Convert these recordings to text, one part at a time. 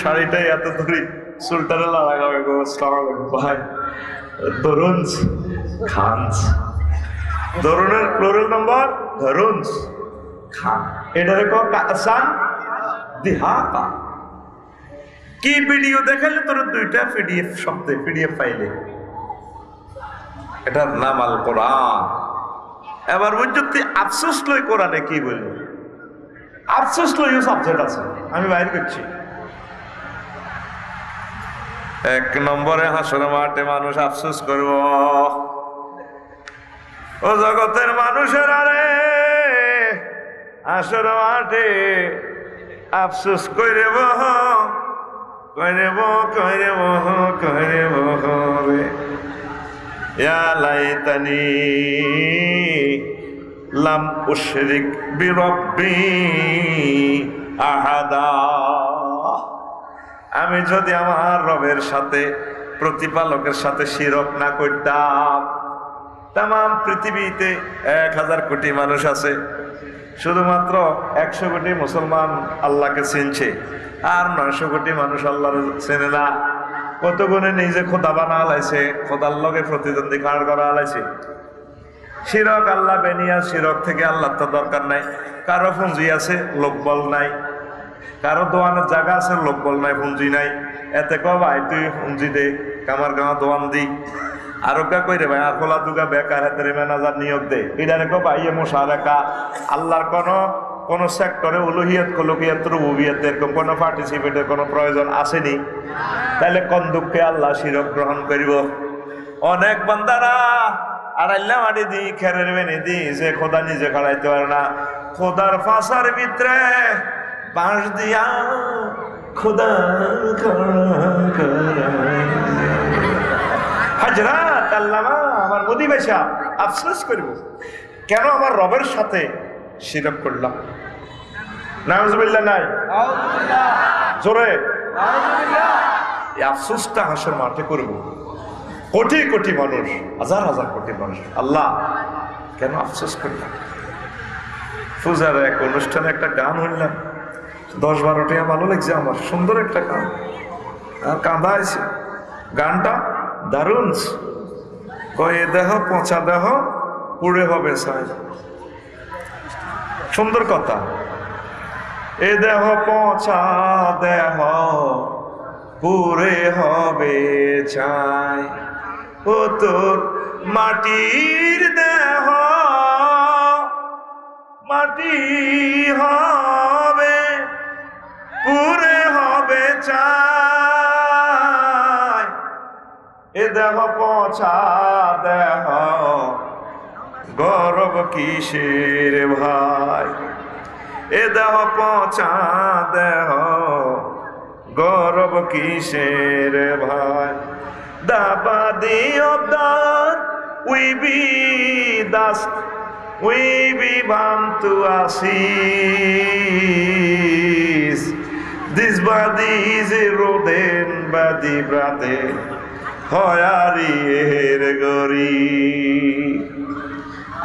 শাড়িটাই এত ধরি চুলটারে লাগাবে গো। আসসালামু আলাইকুম ভাই। তরুণস খানস, তরুণের প্লুরাল নাম্বার ধরুনস খান, এটারে কো কাসান দিহাকা। কি ভিডিও দেখাইলে তোর দুইটা পিডিএফ শব্দে পিডিএফ ফাইলে, এটার নাম আল কোরআন। এবার বুঝতে আফসোস লই কোরআনে কি বলল, আফসোস লই সাবজেক্ট আছে, আমি বাইর করছি। এক নম্বরে হাসর মাঠে মানুষ আফসোস করব, ও জগতের মানুষের আরে হাসর মাঠে আফসোস করে বহ করে বহ করে বহ করে বহ রে ইয়া লাইতানি লাম উশরিক বিরব্বি আহাদা। আমি যদি আমার রবের সাথে প্রতিপালকের সাথে শিরক না করতাম। তাম পৃথিবীতে 1000 কোটি মানুষ আছে, শুধুমাত্র 100 কোটি মুসলমান আল্লাহকে চিনছে, আর 900 কোটি মানুষ আল্লাহর চেনে না। কত গুণে নিজে খোদা বানা লাইছে, খোদার লগে প্রতিদ্বন্দ্বী খাড় করা লাইছে। শিরক আল্লাহ বেনিয়া, শিরক থেকে আল্লাহ তো দরকার নাই। কারো পুঁজি আছে, লোকবল নাই। কারো দোয়ানের জায়গা আছে, লোকবল নাই, পুঁজি নাই। এতে কো ভাই তুই পুঁজি দে, কামার গাঁও দোয়ান দি। আরো কা কইরে ভাই আকলা দুগা বেকার হাতের ম্যানেজার নিয়োগ দে। এটারে কো ভাই এ মুশারাকা। আল্লাহর কোন সেক্টরে উলুহিয়াত কলুহিয়াত রুবুবিয়াত এরকম কোন পার্টিসিপেটের কোন প্রয়োজন আসেনি। তাহলে কোন দুঃখে আল্লাহ শিরক গ্রহণ করিব? অনেক বান্দারা আড়াইলা মাটি দি খেরের বেনে দি যে খোদা নিজে খাড়াইতে পারে না, খোদার ফাঁসার ভিতরে বাঁশ দিয়া খোদা হাজরাত আল্লামা আমার মোদি বেশা আফসোস করিব, কেন আমার রবের সাথে শিরক করলাম। নাউজুবিল্লাহ নাই জোরে এই আফসোসটা হাসর মাঠে করব। কোটি কোটি মানুষ, হাজার হাজার কোটি মানুষ, আল্লাহ কেন আফসোস করলাম। পূজার এক অনুষ্ঠানে একটা গান হইলাম, 10-12 টাকা ভালো লাগছে আমার, সুন্দর একটা গান, আর কাঁদা আছে। গানটা দারুণ, কয়ে দেহ পচা দেহ পুড়ে হবে সাই। সুন্দর কথা। এ দেহ পচা দেহ পুড়ে হবে চাই, ও তোর মাটির দেহ মাটি হবে পুড়ে হবে চাই। এ দেহ পচা দেহ গৌরব কিসের ভাই, এ দেহ পচা দেহ গৌরব কিসের ভাই। The body of the we be dust, we be bound to ashes. This body is a rodent body, brother. হয়ারি এর গরি।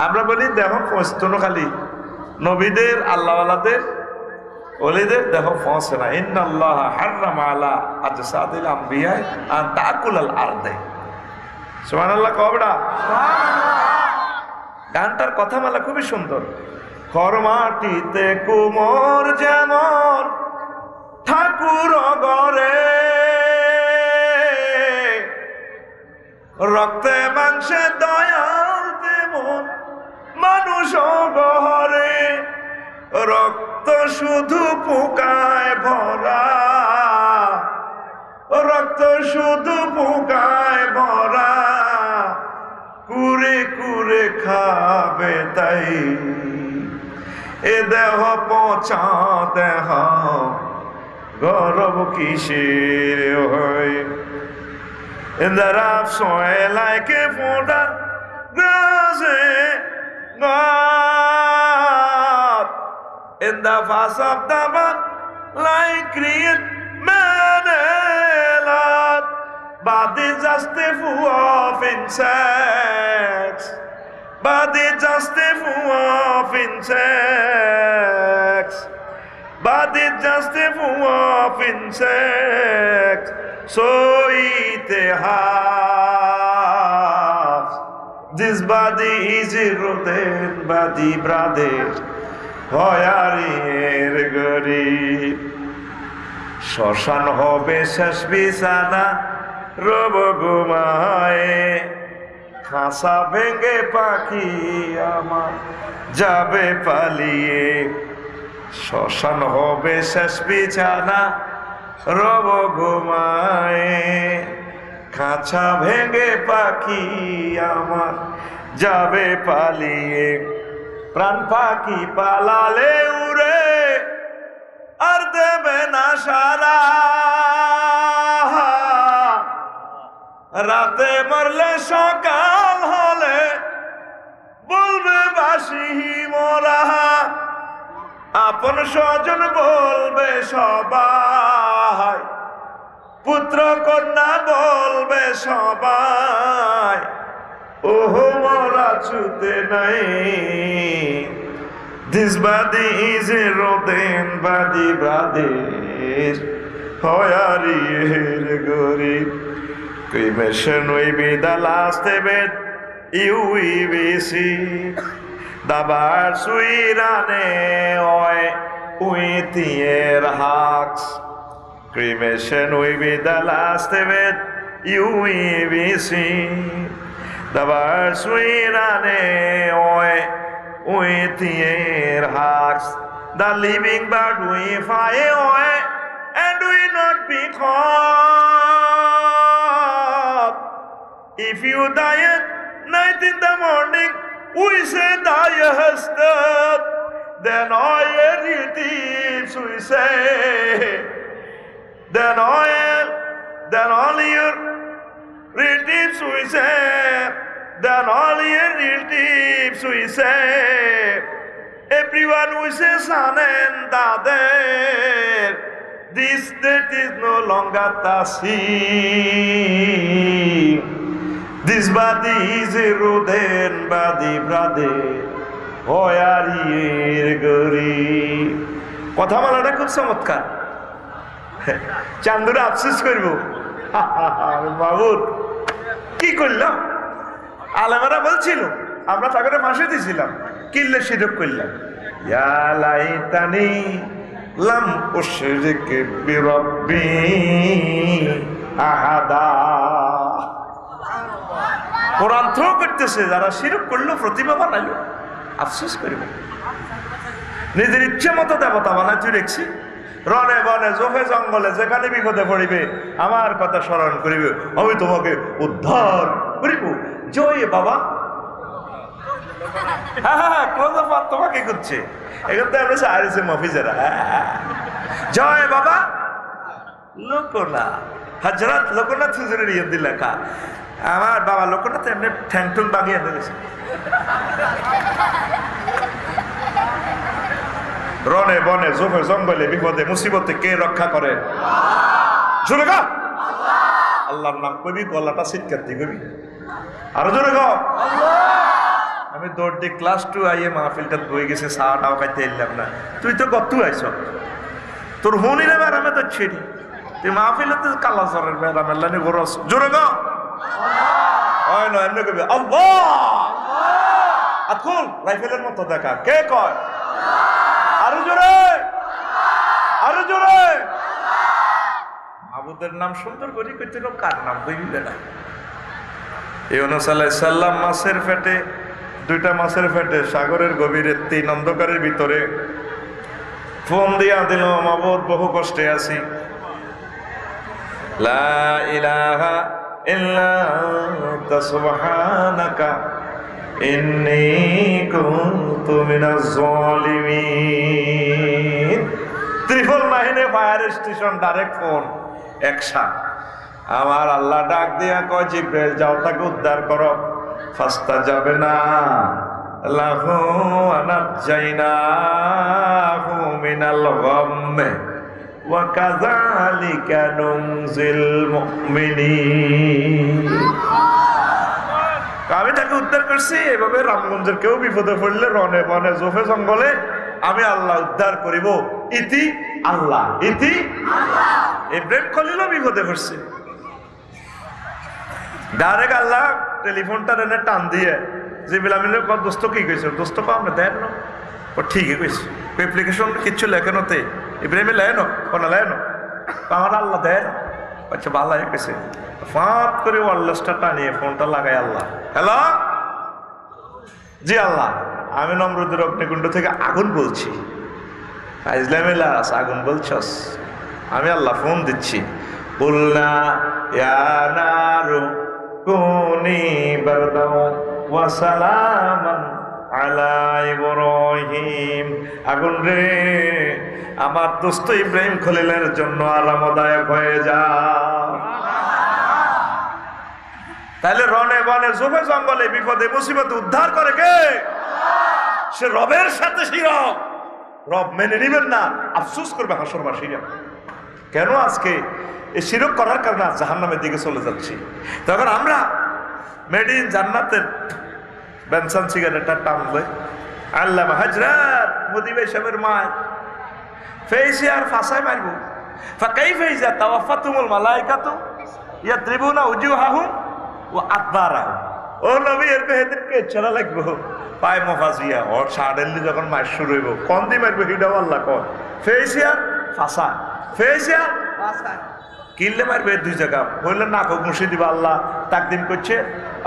আমরা বলি দেহ পচতো না, খালি নবীদের আল্লাহওয়ালাদের ওলিদের দেহ পচে না। ইন্নাল্লাহ হাররামা আলা আজসাদিল আমবিয়া আন তাকুলাল আরদে। সুবহানাল্লাহ কবড়া গানটার কথা মালা খুবই সুন্দর। খরমাটিতে কুমোর যেমন ঠাকুর গরে, রক্তে মাংসে দয়াল তেমন মানুষ গহরে। রক্ত শুধু পোকায় ভরা, রক্ত শুধু পোকায় ভরা, কুরে কুরে খাবে তাই। এ দেহ পচা দেহ গৌরব কিসের হয়। In the rough soil like a fodder grows God. In the face of the mud like create man alone. But it's just a fool of insects. But it's just a fool of insects. but it's just a form of insect, so it has. This body is eroded by the brother, হয়ারির গরিব শ্মশান হবে শেষ বিছানা রব ঘুমায় খাঁচা ভেঙে পাখি আমার যাবে পালিয়ে শ্মশান হবে শেষ বিছানা রব ঘুমায় খাঁচা ভেঙে পাখি আমার যাবে পালিয়ে প্রাণ পাখি পালালে উড়ে আর দেবে না সারা রাতে মরলে সকাল হলে বলবে বাসি মোরা আপন স্বজন বলবে সবাই পুত্র কন্যা বলবে সবাই ওহো মোরা ছুতে নাই This body is eroded by the brothers হয়ারির গরিব Cremation will be the last event you will see. The birds will run away with their hearts. Cremation will be the last event you will see. The birds will run away with their hearts. The living bird will fly away and will not be caught. If you die at night in the morning, we say thou hast done. Then all your relatives we say. Then all your relatives we say. Then all your relatives we say. Everyone we say son and daughter. This death is no longer the same. This body is eroded by the brother. হয়ারির গরিব কথা বলাটা খুব চমৎকার চান্দুরা আফসোস করবো বাবুর কি করলাম আলেমারা বলছিল আমরা তাকে ফাঁসি দিয়েছিলাম কিল্লে শিরক করলাম ইয়া লাইতানি লাম উশরিক বিরব্বি আহাদা কোরআন থ্রো করতেছে যারা শিরক করলো প্রতিভা বানাইলো আফসোস করবে নিজের ইচ্ছে মতো দেবতা বানাই তুই দেখছি রনে বনে জোফে জঙ্গলে যেখানে বিপদে পড়িবে আমার কথা স্মরণ করিবে আমি তোমাকে উদ্ধার করিব জয় বাবা হ্যাঁ ক্লোজ আপ তোমাকে করছে এখান থেকে আমরা সাহায্য মফিজেরা জয় বাবা লোকনা হজরত লোকনাথ হুজুরের ইয়ে লেখা আমার বাবা লোকনাথ এমনি ঠ্যাং ঠুং বাগিয়ে দিয়েছে রনে বনে জোফে জঙ্গলে বিপদে মুসিবতে কে রক্ষা করে জোরে গা আল্লাহর নাম কবি গলাটা চিৎকার দিয়ে কবি আরো জোরে গো আমি দৌড় দিয়ে ক্লাস 2 আইয়ে মাহফিলটা বই গেছে চাটাও খাইতে এলাম না তুই তো কত আইছ তোর হুনিরে বেড়ামে তো ছেড়ি তুই মাহফিলে তো কালা জ্বরের বেড়ামেলা নি গরস জোরে গো হয় না এমনি কবি আল্লাহ আকুল রাইফেলের মতো দেখা কে কয় আরো জোরে আরো জোরে আবুদের নাম সুন্দর করে কইছিল কার নাম কইবে না ইউনূস আলাইহিস সালাম মাছের পেটে দুইটা মাছের পেটে সাগরের গভীরে 3 অন্ধকারের ভিতরে ফোন দিয়া দিল মাবুদ বহু কষ্টে আছি লা ইলাহা ইল্লা আনতা সুবহানাকা ইন্নী কুনতু মিনাজ জালিমিন ত্রিপল নাইনে ফায়ার স্টেশন ডাইরেক্ট ফোন একশা আমার আল্লাহ ডাক দিয়া কয় জিব্রাইল যাও তাকে উদ্ধার করো ফাস্তা যাবে না লাহু আনাজাইনাহু মিনাল গাম্মে ওয়া কাযালিকা নুনজিল মুমিনিন আমি তাকে উদ্ধার করছি এভাবে রামগঞ্জের কেউ বিপদে পড়লে রনে বনে জোফে জঙ্গলে আমি আল্লাহ উদ্ধার করিব ইতি আল্লাহ, ইতি আল্লাহ। ইব্রাহিম খলিলও বিপদে পড়ছে। ডাইরেক্ট আল্লাহ টেলিফোনটা এনে টান দিয়ে জিবরিল আমিনের কত দোস্ত কি কইছে, দোস্ত কো আপনি দেন না, ও ঠিকই কইছে, অ্যাপ্লিকেশন কিচ্ছু লেখেন হতে ইব্রাহিমে লেন কোন লেন আমার আল্লাহ দেন। আচ্ছা ভালো হয়ে গেছে, ফাঁপ করে ওয়ারলেসটা টানিয়ে ফোনটা লাগাই আল্লাহ, হ্যালো জি আল্লাহ, আমি নমরুদের অগ্নিকুণ্ড থেকে আগুন বলছি। ইসলামিল্লাহ আগুন বলছস, আমি আল্লাহ ফোন দিচ্ছি। কুলনা ইয়া নারু কুনি বারদান ওয়া সালামান আলা ইব্রাহিম, আগুন রে আমার দোস্ত ইব্রাহিম খলিলের জন্য আরামদায়ক হয়ে যা। তাহলে রনে বনে জোফে জঙ্গলে বিপদে মুসিবতে উদ্ধার করে কে? সে রবের সাথে শিরক, রব মেনে নিবেন না, আফসোস করবে হাসরবাসীরা। কেন আজকে এই শিরক করার কারণে জাহান্নামের দিকে চলে যাচ্ছি। তখন আমরা মেড ইন জান্নাতের বেনসান সিগারেটটা টানবে আল্লাহ হাজরাত মুদিবে সাহেবের মায় ফেইসে আর ফাঁসায় মারবো ফাঁকাই ফেইজা তাওয়াফাতুমুল মালাইকাতু ইয়াদ্রিবুনা উজুহাহুম ওয়া আদবারাহুম। ও নবী এর বেহেদিনকে চলা লাগবো পায় মফাজিয়া ওর সাডেনলি যখন মার শুরু হইব কোন দি মারবো হিডাও আল্লাহ কোন ফেইসে আর ফাঁসা, ফেইসে আর ফাঁসা কিনলে মারবে দুই জায়গা বললেন নাক মুশি দিবা আল্লাহ তাকদিম করছে,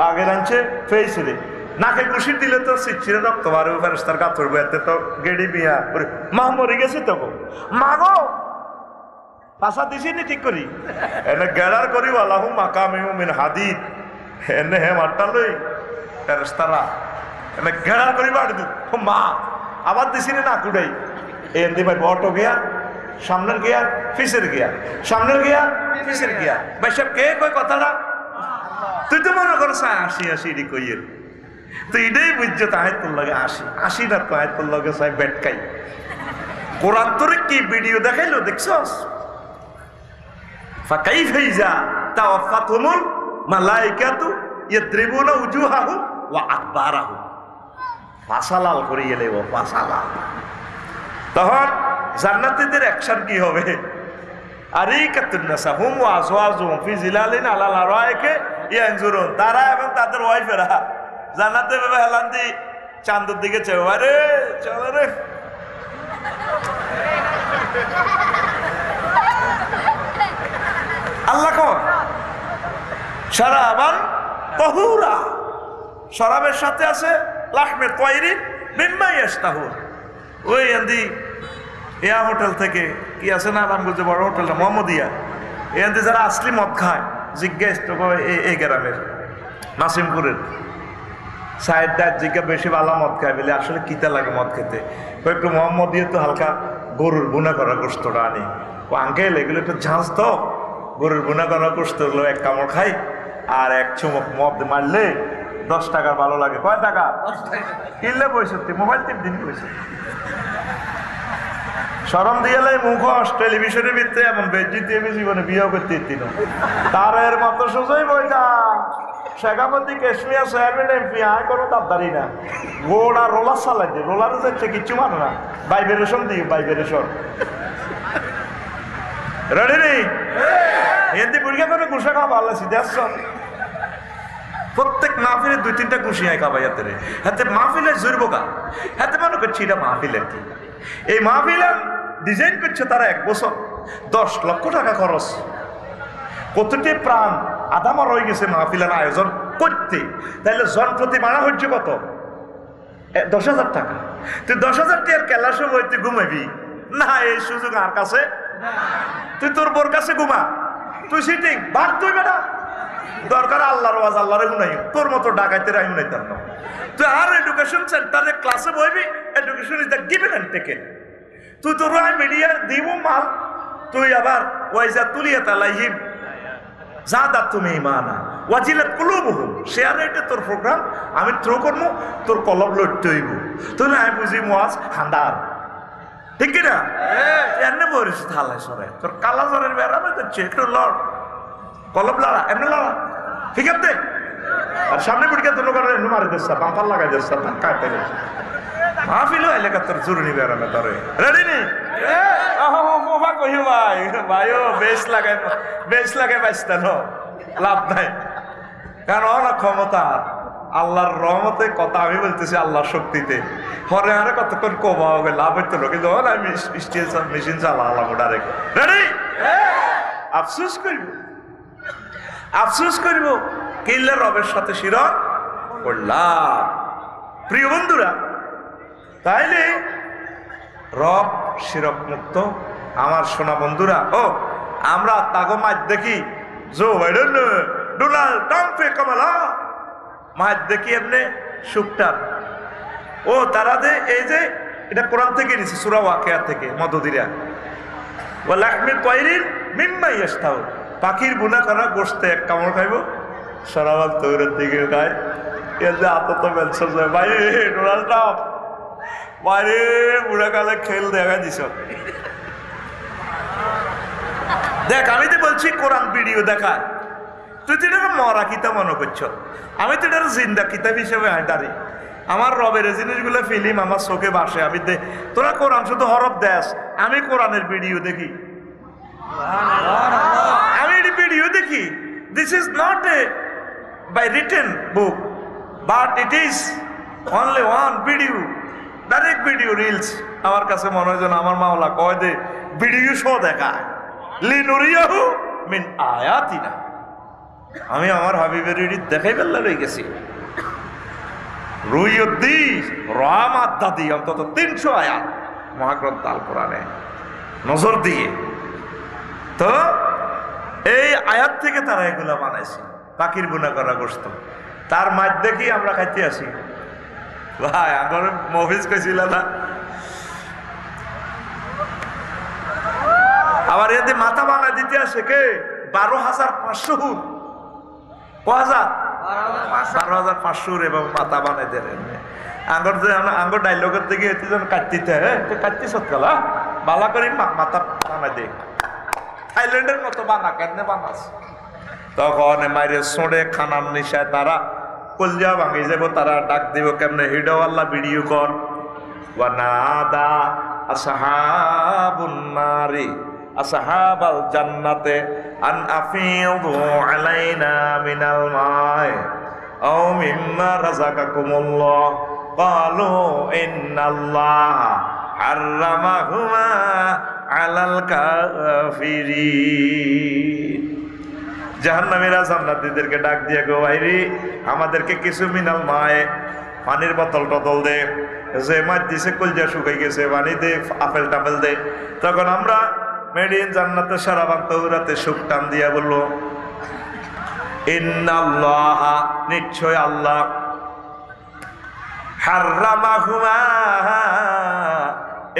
আগে আনছে ফেইসে রে নাকে ঘুষি দিলে তো সিচ্ছিরে রক্ত বাড়বে, ফেরেশতার কাপড় এতে তো গেড়ি বিয়া মা মরে গেছে তো মাগো পাশা দিছি নি ঠিক করি এনে গেড়ার করি আল্লাহু মাকামিহু মিন হাদিদ, এনে হে মারটা লই ফেরেশতারা এনে গেড়ার করি বাড়ি দু মা আবার দিছি না কুড়াই এন দি ভাই অটো গিয়া সামনের গিয়া পিছের গিয়া, সামনের গিয়া পিছের গিয়া, ভাই সব কে কই কথাটা? তুই তো মনে করছ আসি আসি রি কইয়ের, তো এটাই বুঝছো তাহাইতুল লাগে আসি আসি না তাহাইতুল লাগে সাই বেটকাই। কোরআন তোরে কি ভিডিও দেখাইলো দেখছস? ফাকাইফাইজা তাওয়াফাতুমুল মালাইকাতু ইয়াদ্রিবুনা উজুহাহুম ওয়া আদবারাহুম, ফাসালাল করে এলে ও ফাসালাল। তখন জান্নাতীদের অ্যাকশন কি হবে? আরিকাতুন নাসাহুম ওয়া আজওয়াজুহুম ফি জিলালিন আলাল আরাইকি ইয়ানজুরুন, তারা এবং তাদের ওয়াইফেরা জান্নাতে ভেবে হেলান দি চাঁদের দিকে চেয়ে আরে চল রে আল্লাহ কন শরাবান তাহুরা, শরাবের সাথে আছে লাহমে তায়রিন মিম্মা ইয়াশতাহুন। ওই আন্দি এয়া হোটেল থেকে কি আছে না রামগঞ্জে বড় হোটেলটা মোহাম্মদিয়া, এই আন্দি যারা আসলি মদ খায় জিজ্ঞেস তো এই গ্রামের নাসিমপুরের সাইডটা জিজ্ঞা বেশি ভালো মদ খায় বলে আসলে কিতা লাগে মদ খেতে, একটু মোহাম্মদ দিয়ে তো হালকা গরুর বুনা করা গোস্তটা আনি, ও আঙ্কেল এগুলো একটু ঝাঁজ তো গরুর বুনা করা গোস্ত গুলো এক কামড় খাই আর এক চুমুক মদ মারলে 10 টাকার ভালো লাগে। কয় টাকা? কিনলে 65, মোবাইল টিপ দিন 65। শরম দিয়ে মুখোশ টেলিভিশনের ভিত্তি এমন বেজ্জিতি আমি জীবনে বিয়ে করতে দিন তার এর মতো সোজাই বইটা শেখাপতি কেশমিয়া চেয়ারম্যান এমপি আয় কোনো দাবদারি না, গোড়া রোলার চালাই দিয়ে রোলার যাচ্ছে কিচ্ছু মানে না, ভাইব্রেশন দিই ভাইব্রেশন রেডি নেই এমনি বুড়িয়া করে গুসা খাওয়া ভালো আছে দেখছ প্রত্যেক মাহফিলে 2-3টা গুছি আয় খাবাই হাতে রে হাতে মাহফিলে জুড়বো কা হাতে মনে করছি এটা মাহফিলের কি এই মাহফিলের ডিজাইন করছে তারা 1 বছর 10 লক্ষ টাকা খরচ, কতটি প্রাণ আদামা রয়ে গেছে মাহফিলের আয়োজন করতে, তাহলে জন প্রতি মারা হচ্ছে কত? 10,000 টাকা। তুই 10,000 টাকার কেলার সময় তুই ঘুমাবি না, এই সুযোগ আর কাছে তুই তোর বোর কাছে ঘুমা, তুই সিটিং বাদ তুই বেটা দরকার আল্লাহর ওয়াজ আল্লাহরে গুনাই, তোর মতো ডাকাইতে রাই গুনাইতাম না। তুই আর এডুকেশন সেন্টারে ক্লাসে বইবি, education is the given and taken. তুই তোর মিডিয়া দিব মাল, তুই আবার ওয়াইজা তুলিয়া তালাইহিম জাদা তুমি ইমানা ওয়াজিলাত কুলুবুহুম, শেয়ার এটা তোর প্রোগ্রাম আমি থ্রো করবো, তোর কলব লড়তে হইব, তুই আমি বুঝি ওয়াজ হান্দার ঠিক কিনা এমনি বলিস থালাই সরে তোর কালা জরের বেড়াবে দিচ্ছে একটু লড় কলব লড়া এমনি লড়া ঠিক আছে, আর সামনে পিটিকে তোর করে এমনি মারি দিচ্ছে পাম্পার লাগাই দিচ্ছে কাটতে মাহফিল এলাকা তোর জরুরি বেড়াবে তোরে রেডি নেই কহিও ভাই ভাইও বেশ লাগে বাইস্তান লাভ নাই, কারণ অনেক ক্ষমতা আল্লাহর রহমতে কথা আমি বলতেছি আল্লাহর শক্তিতে হরে হারে কতক্ষণ কমা হবে লাভ হইতো না, কিন্তু আমি মেশিন চালালাম ওটা রেখে রেডি আফসোস করব কিল্লা রবের সাথে শিরক করলাম। প্রিয় বন্ধুরা, তাইলে রব শিরক মুক্ত আমার সোনা বন্ধুরা। ও আমরা তাগো মাছ দেখি জো বাইডেন ডোনাল্ড ট্রাম্পে কমলা মাছ দেখি এমনি সুপটার ও তারা যে এই যে এটা কোরআন থেকে নিছে সূরা ওয়াকিয়া থেকে মদদিরা ও লাহমি তাইরিন মিম্মা ইয়াশতাউ পাখির বুনা করা গোশতে এক কামড় খাইব সারাবাল তৈরের দিকে খায় এর যে আতত মেলসর যায় ভাই ডোনাল্ড ট্রাম্প বাইরে বুড়া কালে খেল দেখা দিছ দেখ। আমি তো বলছি কোরআন ভিডিও দেখা, তুই তো এটা মরা কিতাব মনে করছ, আমি তো এটা জিন্দা কিতাব হিসেবে দাঁড়ি। আমার রবের জিনিসগুলো ফিল্ম আমার চোখে বাসে, আমি তোরা কোরআন শুধু হরফ দেশ, আমি কোরআনের ভিডিও দেখি, আমি ভিডিও দেখি। This is not a by written book but it is only one video, direct video reels. আমার কাছে মনে হয় যেন আমার মাওলা কয় দে ভিডিও শো দেখায় লিনুরিয়াহু মিন আয়াতিনা। আমি আমার হাবিবের রিড দেখাই বেল্লা রয়ে গেছি রুইয়দ্দি রহমাত দাদি অন্তত 300 আয়াত মহাগ্রন্থ আল কোরআনে নজর দিয়ে। তো এই আয়াত থেকে তারা এগুলা বানাইছে পাখির বুনা করা গোশত, তার মধ্যে কি আমরা খাইতে আসি ভাই। আমার মফিজ কইছিল না আবার এতে মাথা বানা দিতে আসে কে 12,500 হুর 12,500 এবং মাথা বানাই দেন আঙ্গর যে আঙ্গর ডাইলগের দিকে এতজন কাটতে কাটতে সৎকালা বালা করি মাথা বানাই দে থাইল্যান্ডের মতো বানা কেন বানাস। তখন মাইরে সোড়ে খানার নিশায় তারা কলজা ভাঙি যাব, তারা ডাক দিব কেমনে হিডো আল্লাহ ভিডিও কর ওয়ানাদা আসহাবুন নারি আসহাবাল জান্নাতে আন আফিদু আলাইনা মিনাল মাই আও মিম্মা রাযাকাকুমুল্লাহ ক্বালু ইন্নাল্লাহা হাররামাহুমা আলাল কাফিরিন। জাহান্নামীরা জান্নাতীদেরকে ডাক দিয়ে গো ভাইরি আমাদেরকে কিছু মিনাল মায়ে পানির বোতল টতল দে, যে মাছ দিছে কলজা শুকাই গেছে পানি দে, আপেল টাপেল দে। তখন আমরা মেডিন জান্নাতে সারাবান তৌরাতে সুখ টান দিয়া বললো ইন্নাল্লাহ নিশ্চয় আল্লাহ হাররামাহুমা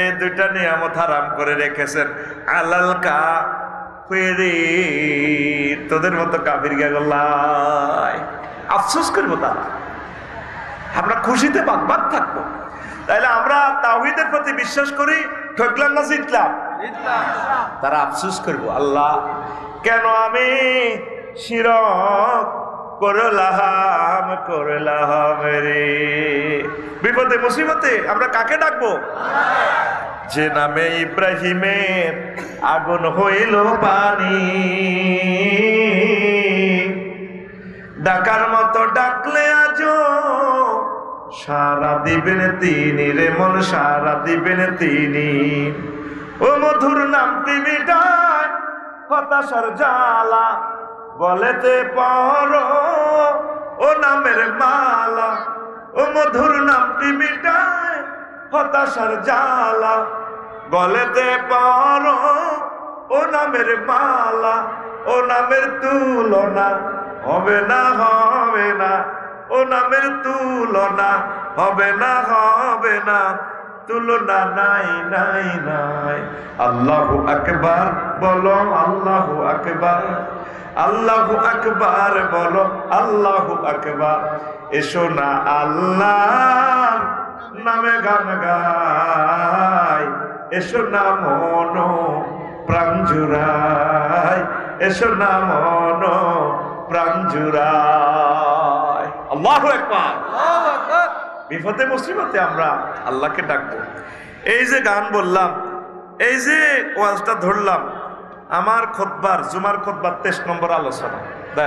এই দুইটা নিয়ামত হারাম করে রেখেছেন আলাল কাফিরিন তোদের মতো কাফির গেলাই। আফসোস করবো তারা, আমরা খুশিতে বাদ থাকবো। তাইলে আমরা তাওহীদের প্রতি বিশ্বাস করি, ঠকলাম না জিতলাম? তারা আফসোস করবো আল্লাহ কেন আমি শিরক করলাম রে। বিপদে মুসিবতে আমরা কাকে ডাকবো? যে নামে ইব্রাহিমের আগুন হইল পানি, ডাকার মতো ডাকলে আজো সারা দিবেন তিনি রে মন, সারা দিবেন তিনি। ও মধুর নামটি মিটায় হতাশার জ্বালা, বলেতে পারো ও নামের মালা। ও মধুর নামটি মিটায় হতাশার জ্বালা, বলেতে পারো ও নামের মালা। ও নামের তুলনা হবে না হবে না, ও নামের তুলনা হবে না হবে না, তুলনা নাই নাই নাই। আল্লাহু আকবার বলো, আল্লাহু আকবার, আল্লাহু আকবার বলো, আল্লাহু আকবার। এসো না আল্লাহ নামে গান গাই, এসো না মন প্রাণ জুড়াই, এসো না মন প্রাণ জুড়াই। আল্লাহু আকবার। বিপদে মুসিবতে আমরা আল্লাহকে ডাকবো। এই যে গান বললাম এই যে ওয়াজটা ধরলাম, আমার খুতবার জুমার খুতবার 23 নম্বর আলোচনা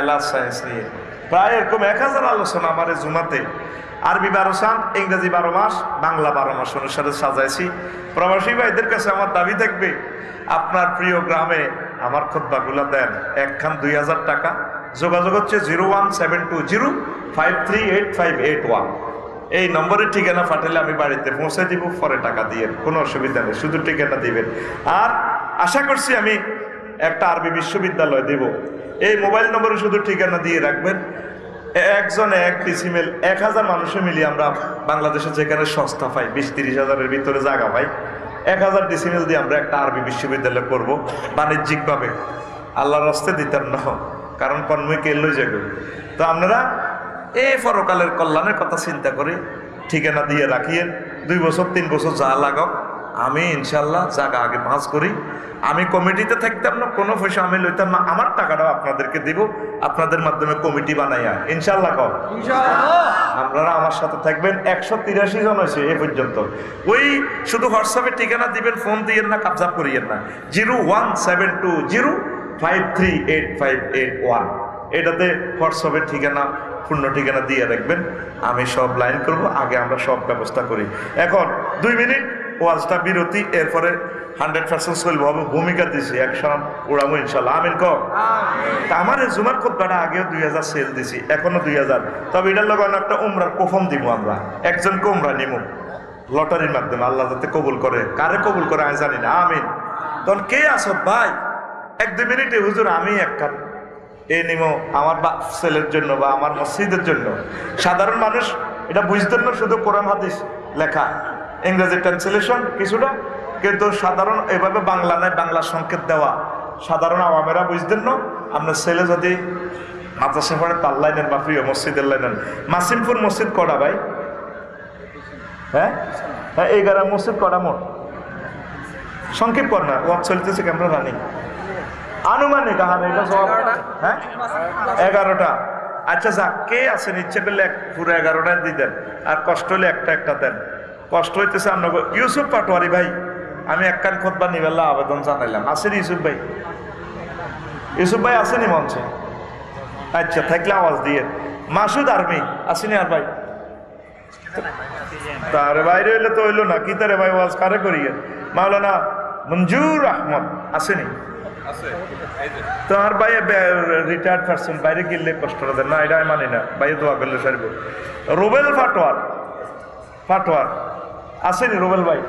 লাস্ট সায়েন্স নিয়ে, প্রায় এরকম 1000 আলোচনা আমার এই জুমাতে। আরবি 12 সাল, ইংরেজি 12 মাস, বাংলা 12 মাস অনুসারে সাজাইছি। প্রবাসী ভাইদের কাছে আমার দাবি থাকবে, আপনার প্রিয় গ্রামে আমার খুতবাগুলো দেন, একখান 2000 টাকা। যোগাযোগ হচ্ছে 01720538581। এই নম্বরে ঠিকানা পাঠালে আমি বাড়িতে পৌঁছে দিব, পরে টাকা দিয়ে, কোনো অসুবিধা নেই, শুধু ঠিকানা দিবেন। আর আশা করছি আমি একটা আরবি বিশ্ববিদ্যালয় দেব, এই মোবাইল নম্বরে শুধু ঠিকানা দিয়ে রাখবেন। একজনে 1 ডিসিমেল, 1000 মানুষে মিলিয়ে আমরা বাংলাদেশে যেখানে সস্তা পাই 20-30 হাজারের ভিতরে জায়গা পাই, 1000 ডিসিমেল দিয়ে আমরা একটা আরবি বিশ্ববিদ্যালয় করব বাণিজ্যিকভাবে। আল্লাহর রাস্তায় দিতাম না, কারণ কর্মকে এলোই যাবে। তো আপনারা এই পরকালের কল্যাণের কথা চিন্তা করে ঠিকানা দিয়ে রাখিয়েন। 2 বছর 3 বছর যা লাগাও, আমি ইনশাল্লাহ জায়গা আগে ভাঁজ করি। আমি কমিটিতে থাকতাম না, কোনো পয়সা আমি লইতাম না, আমার টাকাটাও আপনাদেরকে দিব, আপনাদের মাধ্যমে কমিটি বানাইয়া ইনশাল্লাহ কর। আপনারা আমার সাথে থাকবেন। 183 জন হয়েছে এ পর্যন্ত। ওই শুধু হোয়াটসঅ্যাপে ঠিকানা দিবেন, ফোন দিয়েন না, কাবজা করিয়েন না। 01720538581, এটাতে হোয়াটসঅ্যাপের ঠিকানা, পূর্ণ ঠিকানা দিয়ে রাখবেন। আমি সব লাইন করব, আগে আমরা সব ব্যবস্থা করি। এখন 2 মিনিট ওয়াজটা বিরতি, এরপরে 100% চলবো। আমি ভূমিকা দিছি, একশন উড়াবো ইনশাল্লাহ। আমিন কম। আমার এই জুমার খুতবাটা আগেও 2000 সেল দিছি, এখনো 2000। তবে এটার লগে একটা উমরার কফম দিব, আমরা একজনকে উমরা নিব লটারির মাধ্যমে, আল্লাহ যাতে কবুল করে। কারে কবুল করে আমি জানি না। আমিন। তখন কে আসত ভাই? 1-2 মিনিটে হুজুর আমি একটা এই নিমো আমার ছেলের জন্য বা আমার মসজিদের জন্য। সাধারণ মানুষ এটা বুঝতেন না, শুধু কোরআন হাদিস লেখা, ইংরেজি ট্রান্সলেশন কিছুটা, কিন্তু সাধারণ এভাবে বাংলা নয়, বাংলা সংকেত দেওয়া সাধারণ আওয়ামেরা বুঝতেন না। আপনার ছেলে যদি মাদ্রাসা পড়ে তার লাইনেন বা প্রিয় মসজিদের লাইনেন। মাসিমপুর মসজিদ কটা ভাই? হ্যাঁ, 11 মসজিদ কটা মোট? সংক্ষেপ কর না, ওয়াক চলতেছে ক্যামেরা রানিং। আনুমানিক এটা সব, হ্যাঁ 11টা। আচ্ছা যাক, কে আছেন ইচ্ছে করলে পুরো 11টায় দিতেন, আর কষ্ট হলে একটা দেন। কষ্ট হইতেছে আপনার ইউসুফ পাটোয়ারি ভাই, আমি একখান খুতবা নিবেলা আবেদন জানাইলাম। আসেনি ইউসুফ ভাই? ইউসুফ ভাই আসেনি মঞ্চে? আচ্ছা থাকলে আওয়াজ দিয়ে। মাসুদ আর্মি আসেনি? আর ভাই তার বাইরে হইলে তো হইলো না, কি তারে ভাই ওয়াজ কারে করিয়ে? মাওলানা মঞ্জুর আহমদ আসেনি? তো আর ভাই রিটায়ার্ড পারসন, বাইরে গেলে কষ্ট দেন না, এটা মানি না। ভাই দোয়া করলে সারব। রুবেল ফাটোয়ার আসেনি? রুবেল ভাই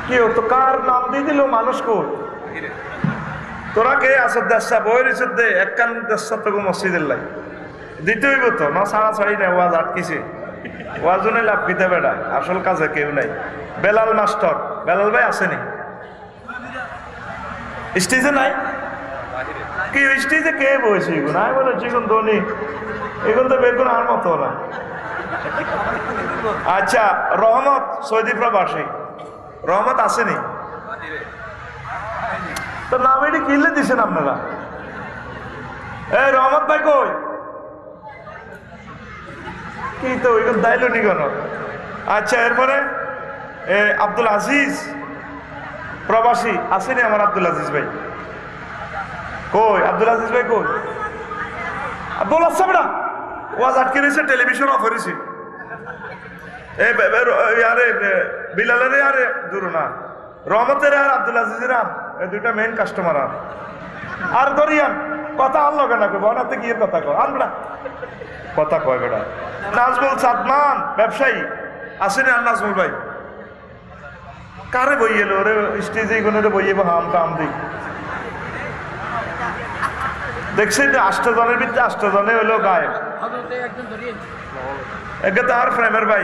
কি তো কার নাম দিয়ে দিল মানুষ কই? তোরা কে আসর দেশা বইয়ের দে একখান দেশা তো মসজিদের লাই দিতে হইব তো না, ছাড়া ছাড়ি নাই। ওয়াজ আটকিছে, ওয়াজও নাই, লাভ পিতে বেড়া, আসল কাজে কেউ নাই। বেলাল মাস্টার, বেলাল ভাই আসেনি? স্টেজে নাই কি? স্টেজে কে বসে? এগুলো আমি বলে চিকুন ধনী, এগুলো তো বেগুন আর মতো না। আচ্ছা রহমত সৌদি প্রবাসী, রহমত আসেনি? তো নাম এটি কিনলে দিছেন আপনারা? এই রহমত ভাই কই? কি তো ওইগুলো দাইলো নি কেন? আচ্ছা এরপরে আব্দুল আজিজ প্রবাসী আসেনি? আমার আব্দুল আজিজ ভাই কই? আব্দুল আজিজ ভাই কই? আব্দুল আসছে না, ওয়াজ আটকে রয়েছে, টেলিভিশন অফ করেছি। আরে বিলালের আরে দূর না, রহমতের আর আব্দুল আজিজের এই দুইটা মেইন কাস্টমার। আর ধরিয়ান কথা আনলো কেন? বনাতে গিয়ে কথা কয় আনবা কথা কয় বেটা। নাজমুল সাদমান ব্যবসায়ী আসেনি? আর নাজমুল ভাই কারে বই এলো? ওরে স্টেজে কোনো বইয়ে হাম কাম দিই দেখছেন? 8 জনের ভিতরে 8 জনে হইলো গায়ে। একে তো আর ফ্রেমের ভাই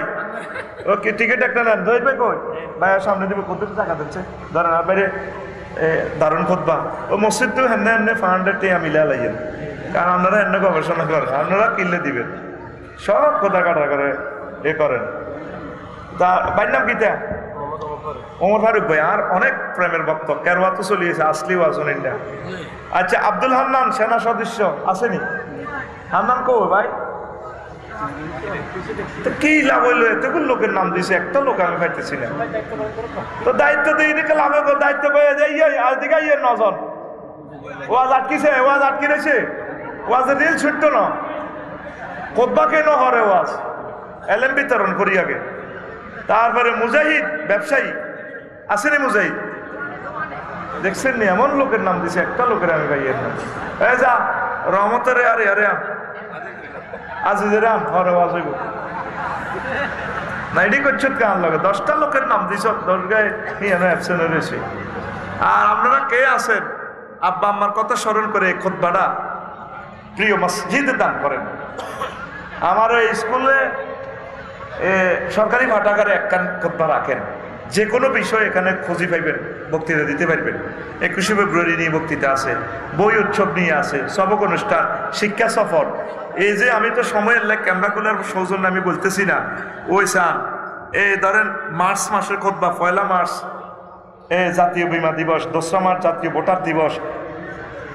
ওকে টিকিট একটা নেন। ধরবে ভাই কই? ভাই সামনে দিবে, কত টাকা দিচ্ছে ধরেন। আর বাইরে দারুণ খুতবা, ও মসজিদ তো হেন 500 টাকা মিলা লাইয়েন, কারণ আপনারা হেন গবেষণা করেন, আপনারা কিনলে দিবেন, সব কথা কাটা করে এ করেন। তা ভাইয়ের নাম কিতা? ওমর ফারুক ভাই। আর অনেক প্রেমের ভক্ত, কেরওয়া তো চলিয়েছে, আসলি ওয়াজনিন না। আচ্ছা আব্দুল হান্নান সেনা সদস্য আসেনি? হান্নান কো ভাই? তো কি লাভ হইলো? এতগুলো লোকের নাম দিয়েছে, একটা লোক আমি পাইতেছি না। তো দায়িত্ব দিয়ে দিকে লাভ হবে, দায়িত্ব পেয়ে যাই আর দিকে ইয়ে নজন ওয়াজ আটকিছে, ওয়াজ আটকি রয়েছে, ওয়াজের রিল ছুটতো না, কোদ্বা কেন হরে ওয়াজ এলএম বিতরণ করি আগে। তারপরে মুজাহিদ ব্যবসায়ী আসেনি, মুজাহিদ দেখছেন নি? এমন লোকের নাম দিছে, একটা লোকের আমি ভাইয়ের নাম এই যা রহমতের আরে আরে আজিজের আম হরে ওয়াজ হইব না, এটি করছো কান লাগে 10টা লোকের নাম দিছ, 10 গায়ে নিয়ে অ্যাবসেন্ট রয়েছে। আর আপনারা কে আছেন আব্বা আম্মার কথা স্মরণ করে খুতবাটা প্রিয় মসজিদে দান করেন? আমার ওই স্কুলে সরকারি পাঠাগারে একখান খুতবা রাখেন, যে কোনো বিষয় এখানে খুঁজি পাইবেন, বক্তৃতা দিতে পারবেন। 21শে ফেব্রুয়ারি নিয়ে বক্তৃতা আছে, বই উৎসব নিয়ে আছে, সবক অনুষ্ঠান, শিক্ষা সফর। এই যে আমি তো সময়ের ক্যামেরা খোলার সৌজন্য আমি বলতেছি না, ওই সান এই ধরেন মার্চ মাসের খুতবা, 1 মার্চ জাতীয় বীমা দিবস, 2 মার্চ জাতীয় ভোটার দিবস,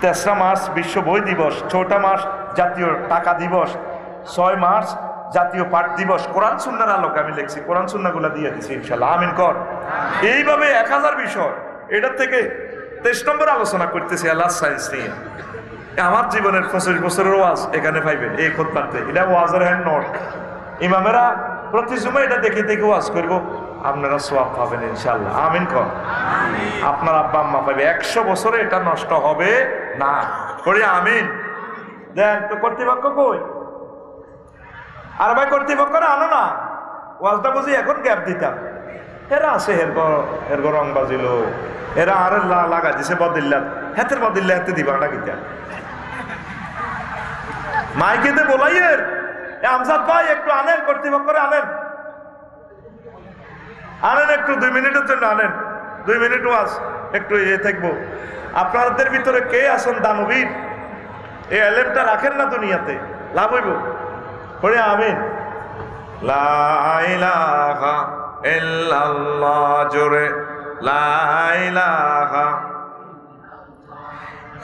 3 মার্চ বিশ্ব বই দিবস, 4 মার্চ জাতীয় টাকা দিবস, 6 মার্চ জাতীয় পাঠ দিবস। কোরআন সুন্নাহর আলোকে আমি লিখছি, কোরআন সুন্নাহগুলো দিয়ে দিচ্ছি ইনশাল্লাহ, আমিন কর। এইভাবে 1000 বিষয়, এটার থেকে 23 নম্বর আলোচনা করতেছি আল্লাহ সায়েন্স নিয়ে। আমার জীবনের 25 বছরের ওয়াজ এখানে পাইবেন এই খুতবাতে। এটা ওয়াজের হ্যান্ড নোট, ইমামেরা প্রতি সময় এটা দেখে দেখে ওয়াজ করবো, আপনারা সওয়াব পাবেন ইনশাল্লাহ, আমিন কর। আপনার আব্বা আম্মা পাবে, 100 বছরে এটা নষ্ট হবে না, করি আমিন। দেন তো কর্তৃপক্ষ কই? আর ভাই কর্তৃপক্ষরা আনো না, ওয়াজটা বুঝি এখন গ্যাপ দিতাম। এরা আছে এর রং বাজিল, এরা আর লাগা দিছে বদিল্লা, হাতের বদিল্লা হাতে দিবাটা কিতা মাইকেতে বলাইয়ের আমজাদ ভাই একটু আনেন, কর্তৃপক্ষরা আনেন, আনেন একটু 2 মিনিটের জন্য আনেন, 2 মিনিট ওয়াজ একটু থাকবো। আপনাদের ভিতরে কে আছেন দানবীর? এই এলেমটা রাখেন না দুনিয়াতে, লাভ হইব। পড়ে আমিন। লা ইলাহা ইল্লাল্লাহ, জোরে লা ইলাহা।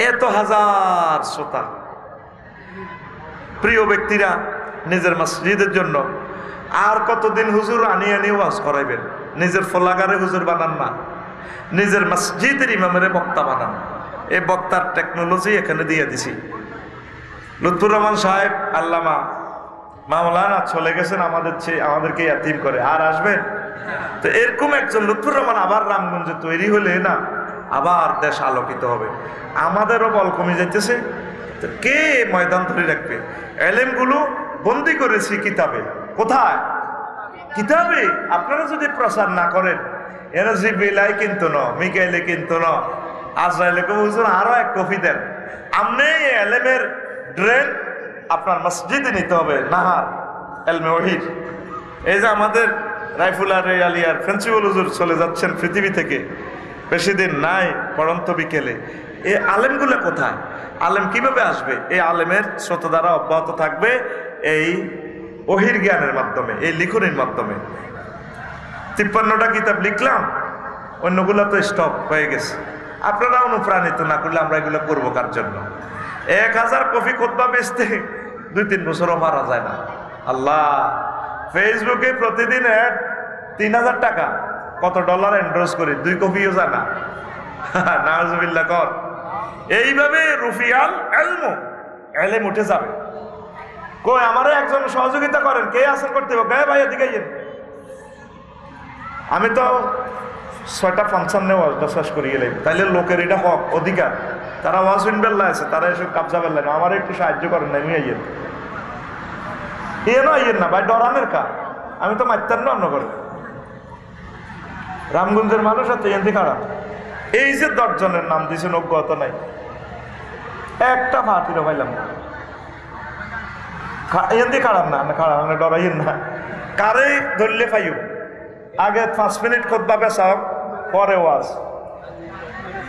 এত হাজার শ্রোতা, প্রিয় ব্যক্তিরা নিজের মসজিদের জন্য আর কতদিন হুজুর আনিয়ে আনিয়ে ওয়াজ করাইবেন? নিজের ফলাগারে হুজুর বানান না, নিজের মসজিদের ইমামের বক্তা বানান। এই বক্তার টেকনোলজি এখানে দিয়ে দিছি। লুৎফুর রহমান সাহেব আল্লামা মাওলানা চলে গেছেন, আমাদেরকে ইয়াতিম করে, আর আসবেন? তো এরকম একজন লুৎফুর রহমান আবার রামগঞ্জে তৈরি হলে না, আবার দেশ আলোকিত হবে। আমাদেরও বল কমে যাইতেছে, তো কে ময়দান ধরে রাখবে? এলেমগুলো বন্দি করেছি কিতাবে। কোথায়? কিতাবে। আপনারা যদি প্রচার না করেন, এরা জিবরিলাই কিন্তু ন, মিকাইলে কিন্তু ন, আজরাইলে হুজুর আরো 1 কপি দেন। আমনে এলেমের ড্রেন আপনার মসজিদে নিতে হবে, নাহার এলমে ওহিদ। এই যে আমাদের রাইফুলার আলিয়ার প্রিন্সিপাল হুজুর চলে যাচ্ছেন পৃথিবী থেকে, বেশি দিন নাই, পড়ন্ত বিকেলে। এই আলেমগুলো কোথায়? আলেম কিভাবে আসবে? এই আলেমের স্রোত দ্বারা অব্যাহত থাকবে এই ওহির জ্ঞানের মাধ্যমে, এই লিখনের মাধ্যমে। 53টা কিতাব লিখলাম, অন্যগুলো তো স্টপ হয়ে গেছে। আপনারা অনুপ্রাণিত না করলে আমরা এগুলো করবো কার জন্য? 1000 কপি খুতবা বেচতে 2-3 বছরও মারা যায় না। আল্লাহ, ফেসবুকে প্রতিদিন 3000 টাকা, কত ডলার এন্ডোর্স করি, 2 কপিও যায় না। নাউজুবিল্লাহ কর। এইভাবে রুফিয়াল এলেম উঠে যাবে। কই আমারে একজন সহযোগিতা করেন, কে আছেন করতে হবে? ভাই এদিকে আইয়েন। আমি তো 6টা 55 ওয়াজটা শেষ করি গেলাম, তাইলে লোকের এটা হক অধিকার, তারা ওয়াজ শুনবেল্লা আছে, তারা এসব কাবজা বেল্লা না, আমার একটু সাহায্য করেন না, আমি আইয়েন। আইয়েন না ভাই, ডরানের কা, আমি তো মারতাম না অন্য করে। রামগঞ্জের মানুষ আছে এনতে খারাপ। এই যে 10 জনের নাম দিয়েছেন, অজ্ঞতা নাই, একটা ফাটিরও পাইলাম না। এনতে খারাপ না, খারাপ না, ডরাইয়েন না। কারে ধরলে পাইও, আগে 5 মিনিট খুতবা পেছাও, পরে ওয়াজ।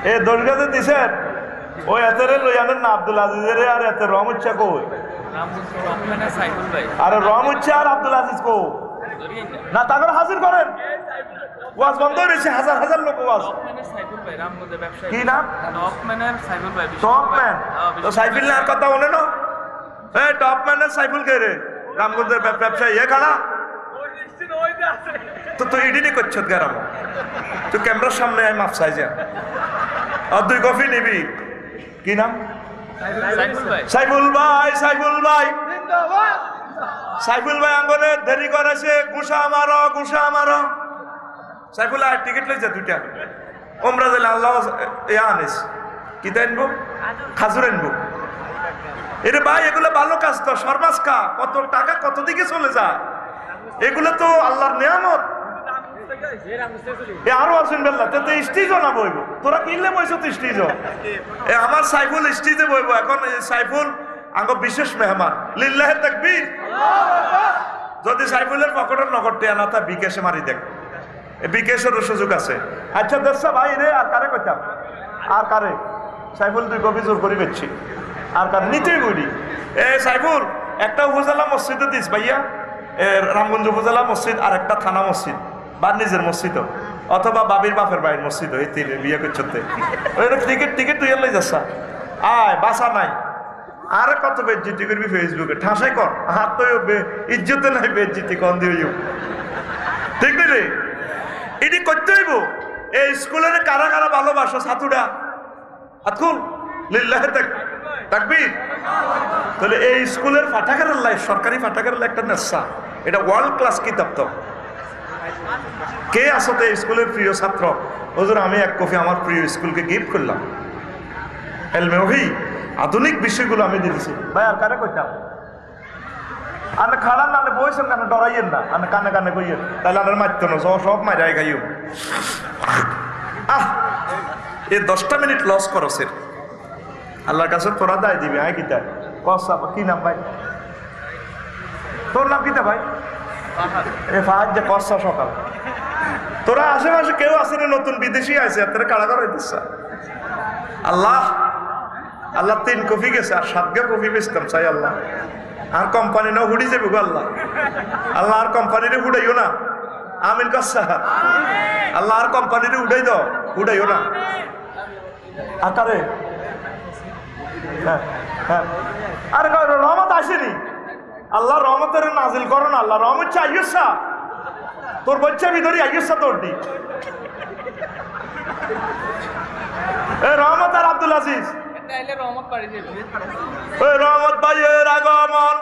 এই দরগাতে দিছেন, ওই এতেরে লইয়ানের না আব্দুল আজিজের, আর এতে রম উচ্চা কই, আরে রম উচ্চা আর আব্দুল আজিজ কো না, তাদের হাজির করেন। ওয়াজ বন্ধ হয়েছে, হাজার হাজার লোক ওয়াজ। কি নাম? টপম্যান। তো সাইফুল না কথা বলে না, টপম্যানের সাইফুল কে রে? রামগঞ্জের ব্যবসায়ী এ খাড়া তো তুই ইডিনি করছ গেরাম তুই ক্যামেরার সামনে আয় মাপ চাই যা আর 2 কফি নিবি কি নাম সাইফুল ভাই আঙ্গনে দেরি করেছে গুসা মারো সাইফুল আর টিকিট লইছে 2টা ওমরা দিলে আল্লাহ আনিস কি আনবো খাজুর আনবো এরে ভাই এগুলো ভালো কাজ তো সরমাস খা কত টাকা কত দিকে চলে যায় এগুলো তো আল্লাহর নিয়ামত আরো আছেন বেল্লা তো স্টেজও না বইব তোরা কিনলে বইছো তো স্টেজও আমার সাইফুল স্টেজে বইব এখন সাইফুল আঙ্গ বিশেষ মেহমান লিল্লাহে তাকবীর যদি সাইফুলের পকেটের নগদ টিয়া না তা বিকাশে মারি দেখ বিকাশেরও সুযোগ আছে আচ্ছা দর্শক ভাই রে আর কারে কইতাম আর কারে সাইফুল 2 কপি জোর করি বেচছি আর কার নিতেই বলি সাইফুল একটা উপজেলা মসজিদে দিস ভাইয়া রামগঞ্জ উপজেলা মসজিদ আর একটা থানা মসজিদ বা নিজের মসজিদ অথবা বাবির বাপের বাড়ির মসজিদ এই 3 বিয়ে করতে ওই টিকিট তুই এলাই যাচ্ছা আয় বাসা নাই আর কত বেজ্জিতি করবি ফেসবুকে ঠাসাই কর হাত তো ইজ্জতে নাই বেজ্জিতি কন দিও ঠিক নেই রে এটি করতে হইব এই স্কুলের কারা কারা ভালোবাসো ছাত্ররা আতকুল লিল্লাহে তাকবীর তাহলে এই স্কুলের পাঠাগারের লাই সরকারি পাঠাগারের একটা নেশা এটা ওয়ার্ল্ড ক্লাস কিতাব তো কে আসতে স্কুলের প্রিয় ছাত্র হুজুর আমি 1 কপি আমার প্রিয় স্কুলকে গিফট করলাম এলমে ওহি আধুনিক বিষয়গুলো আমি দিয়েছি ভাই আর কারে কইতাম আনে খাড়া না বইছেন কেন ডরাইয়েন না আনে কানে কানে কইয়েন তাহলে আনের মারতো না সব মারাই গাইও এই 10টা মিনিট লস করছেন আল্লাহর কাছে তোরা দায় দিবি আয় কিতা কসা কি নাম ভাই তোর নাম কিতা ভাই ফাহাদ যে কসা সকাল তোরা আশেপাশে কেউ আছে না নতুন বিদেশি আছে তোরা কারা করা দিচ্ছে আল্লাহ 3 কপি গেছে আর 7 কপি বেচতাম চাই আল্লাহ আর কোম্পানি না হুড়ি যাবে গো আল্লাহ আর কোম্পানিরে হুড়াইও না আমিন কসা আল্লাহ আর কোম্পানিরে উড়াই দাও উড়াইও না আকারে আরে রহমত আসেনি আল্লাহ রহমতের নাজিল করো না আল্লাহ রহমত চাইসা তোর বাচ্চা ভিতরে আইসা তোর দি রহমত আর আব্দুল আজিজ রহমত ভাইয়ের আগমন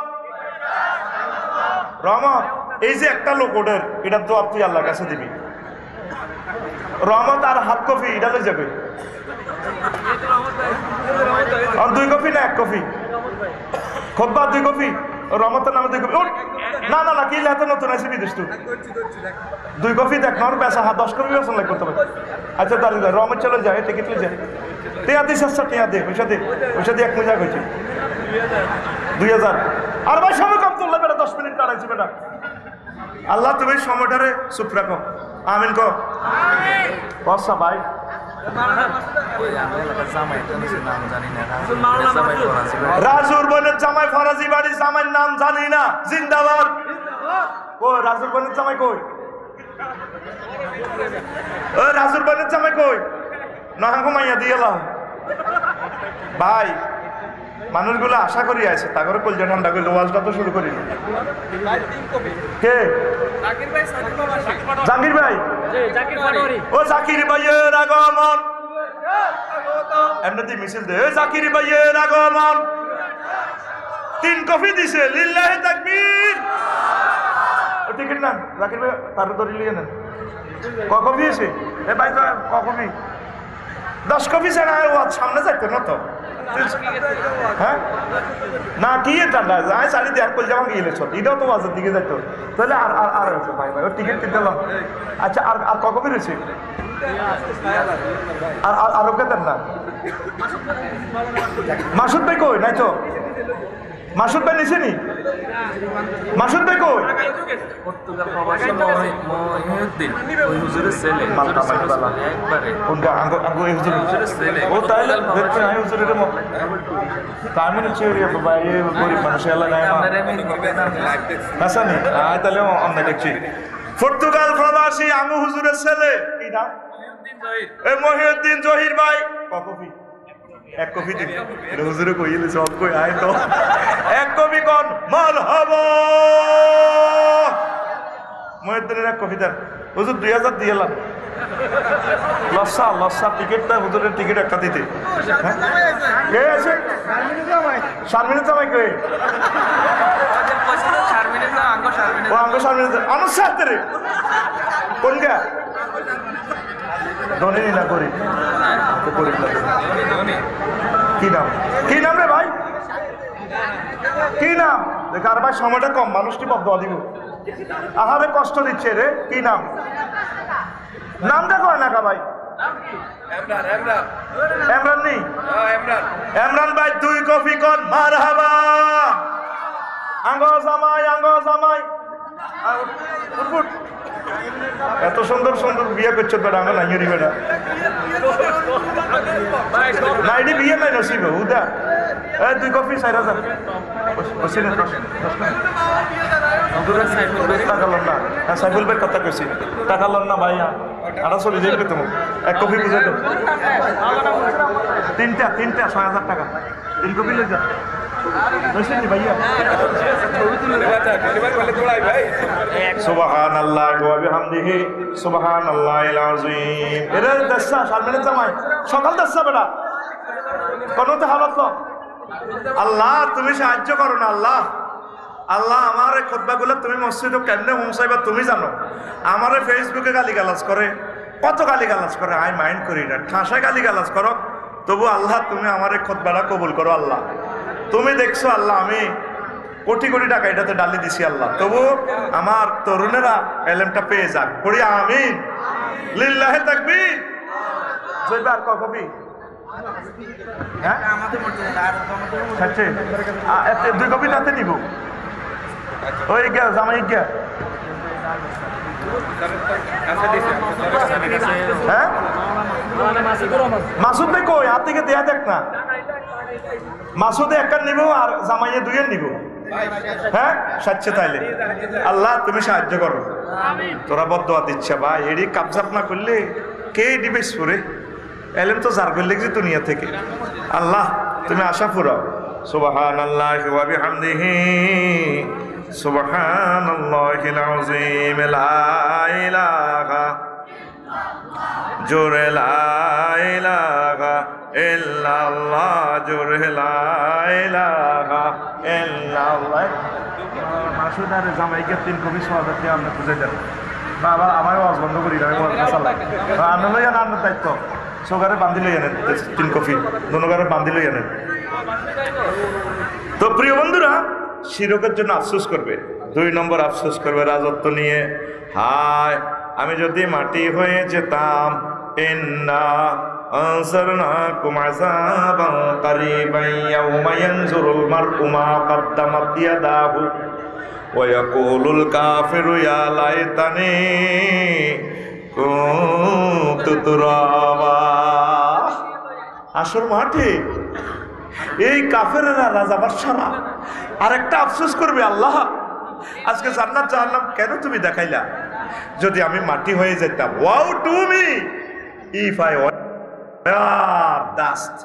রহমত এই যে একটা লোক ওদের এটা তো আপনি আল্লাহর কাছে দিবি রহমত আর হাত কফি এটা লই যাবে 2 কপি না 1 কপি খোব্বা 2 কপি রহমতের নামে 2 কপি না না না কি লেখা নতুন আছে বিদেশ তো 2 কপি দেখ আমার পেশা 10 কপি বেতন লাগবে তবে আচ্ছা দাঁড়িয়ে রহমত চলে যায় টিকিট লই যায় টিয়া দিস টিয়া দে পয়সা দিয়ে 1 মজা হয়েছে 2000 আর ভাই সময় কম চললে বেটা 10 মিনিট কাটাইছি বেটা আল্লাহ তুমি সময়টারে চুপ রাখো আমিন কো আমিন বসা ভাই রাজুর বোনের জামাই ফরাজি বাড়ি জামাইয়ের নাম জানি না জিন্দাবাদ কই রাজুর বোনের জামাই কই রাজুর বোনের জামাই কই না ঘুমাইয়া দিয়েলাম ভাই মানুষগুলো আশা করি আছে তা করে কলজা ঠান্ডা করলে ওয়াজটা তো শুরু করি কে জাকির ভাই ও জাকির ভাইয়ের আগমন এমনিতে মিছিল দে জাকির ভাইয়ের আগমন 3 কপি দিছে লিল্লাহি তাকবীর টিকিট না জাকির ভাই তারে ধরে লিয়ে নেন ক কপি আছে এ ভাই ক কপি 10 কপি ছাড়া সামনে যাইতে না তো হ্যাঁ না কি ঠান্ডা যায় চালি দিয়ে আর কলজা ভাঙিয়ে গেলে এটাও তো বাজার দিকে যাইতো তাহলে আর ভাই ভাই ও টিকিট কিনতে দিলাম আচ্ছা আর ক কপি রয়েছে আর ওকে দেন না মাসুদ ভাই কই নাই তো মাসুদ ভাই নিছে নি মাসুদ ভাই কই পর্তুগাল প্রবাসী মহিউদ্দিন ওই হুজুরের ছেলে একবারে কোনটা আঙ্গো এই হুজুরের ছেলে ও তাইলে দেখতে নাই হুজুরের তামিল চেরিয়া ভাই এই গরিব মানুষ আল্লাহ নাই হাসানি তাহলে আমরা দেখছি পর্তুগাল প্রবাসী আঙ্গো হুজুরের ছেলে কি নাম মহিউদ্দিন জহির ভাই কপি এক কপি দিবি হুজুরে কইলে সব কই আয় তো এক কপি কোন মারহাবা মুয়াজ্জিনের এক কপি দেন হুজুর 2000 দিয়েলাম লসা লসা টিকিটটা হুজুরের টিকিট একটা দিতে কে আছে শারমিনের জামাই কে ও আঙ্গ শারমিনের অনুসার রে কোন গা ধনী না করি কি নাম কি নাম রে ভাই কি নাম দেখ আর ভাই সময়টা কম মানুষটি বদয়া দিব আহারে কষ্ট দিচ্ছে রে কি নাম নামটা কয় না কা ভাই এমরান নেই এমরান ভাই 2 কফি কন মারহাবা আঙ্গ জামাই এত সুন্দর সুন্দর বিয়ে করছো বেটা আঙ্গ নাই বেটা না এটি বিয়ে নাই নসিব উদা 2 কফি 4000 টাকা লন না সাইফুল ভাই কথা কইছি টাকা লন না ভাই আড়া চলে যাইবে তোমার এক কপি বুঝাই দাও তিনটা 6000 টাকা 3 কপি লই যা ভাইয়া সুবহানাল্লাহ ওয়া বিহামদিহি সুবহানাল্লাহিল আযীম এরা দশা শারমিনের জামাই সকাল দশা বেটা কোনতে হালত আল্লাহ তুমি সাহায্য করো না আল্লাহ আল্লাহ আমার এই খুতবাগুলো তুমি মসজিদে কেমনে পৌঁছাইবা তুমি জানো আমারে ফেসবুকে গালিগালাজ করে কত গালিগালাজ করে আই মাইন্ড করি না ঠাসায় গালিগালাজ করো তবু আল্লাহ তুমি আমার এই খুতবাটা কবুল করো আল্লাহ তুমি দেখছো আল্লাহ আমি কোটি কোটি টাকা এটাতে ডালি দিছি আল্লাহ তবু আমার তরুণেরা এলেমটা পেয়ে যাক পড়ি আমিন লিল্লাহি তাকবীর জয়বার কবি হ্যাঁ আচ্ছা 2 কপি তাতে নিব ওই গিয়া জামাই গিয়া হ্যাঁ মাসুদ ভাই কই হাত থেকে দেয়া দেখ না মাসুদে একটা নিব আর জামাইয়ে 2 নিব হ্যাঁ সাচ্ছে তাইলে আল্লাহ তুমি সাহায্য করো তোরা বদদোয়া দিচ্ছে ভাই এডি কাবজাপ না করলে কে দিবে সুরে এলেম তো জার করলে যে দুনিয়া থেকে আল্লাহ তুমি আশা ফুরাও সুবহানাল্লাহি ওয়া বিহামদিহি সুবহানাল্লাহিল আযীম লা ইলাহা জোরে লা ইলাহা ইল্লাল্লাহ জোরে লা ইলাহা ইল্লাল্লাহ মাসুদ আর জামাইকে 3 কপি 6000 টাকা আমরা বুঝাই দেন বাবা আমার আওয়াজ বন্ধ করি না আমি লই আনার দায়িত্ব সোগারে বান্ধি লই আনেন 3 কপি দোনোগারে বান্ধি লই আনেন তো প্রিয় বন্ধুরা শিরকের জন্য আফসোস করবে 2 নম্বর আফসোস করবে রাজত্ব নিয়ে হায় আমি যদি মাটি হয়ে যেতাম ইন্না আনসারনাকুম আযাবান কারীবান ইয়াওমা ইয়ানজুরুল মার'উ মা কদ্দামাত ইয়াদাহু ওয়া ইয়াকুলুল কাফিরু ইয়া লাইতানি কুনতু তুরাবা আসর মাঠে এই কাফেররা রাজা বাদশারা আরেকটা আফসোস করবে আল্লাহ আজকে জান্নাত জাহান্নাম কেন তুমি দেখাইলা যদি আমি মাটি হয়ে যেতাম wow to me if I war dust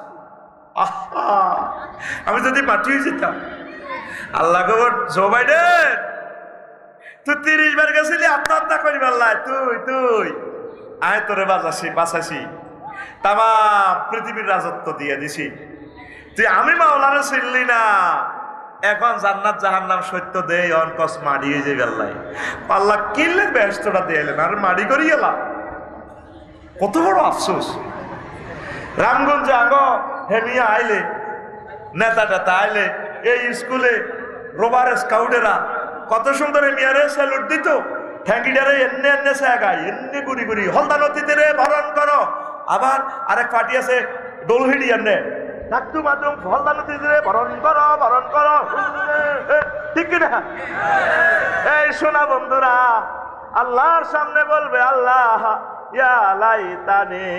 আমি যদি মাটি হয়ে যেতাম আল্লাহ খবর জো বাইডেন তুই 30 বার গেছিলি আত্মহত্যা করি আল্লাহ তুই আয় তোরে বাঁচাছি তামাম পৃথিবীর রাজত্ব দিয়ে দিছি তুই আমি মাওলারে চিনলি না এখন জান্নাত জাহান্নাম সত্য দেই অনকস মারিয়ে যে গেল্লাই আল্লাহ কিনলে ব্যস্তটা দিলেন আর মারি করি গেলাম কত বড় আফসোস রামগঞ্জে আগ হেমিয়া আইলে নেতা আইলে এই স্কুলে রোবার স্কাউটেরা কত সুন্দর হেমিয়ারে স্যালুট দিত ঠ্যাঙ্গিটারে এনে সাগাই এনে গুড়ি গুড়ি হলদা নদীতে রে ভরণ করো আবার আরেক পার্টি আছে ডোলহিডি এনে ডাকতু মাতুম হলদা নদীতে রে ভরণ করো ঠিক না এই শোনা বন্ধুরা আল্লাহর সামনে বলবে আল্লাহ ইয়া লাইতানি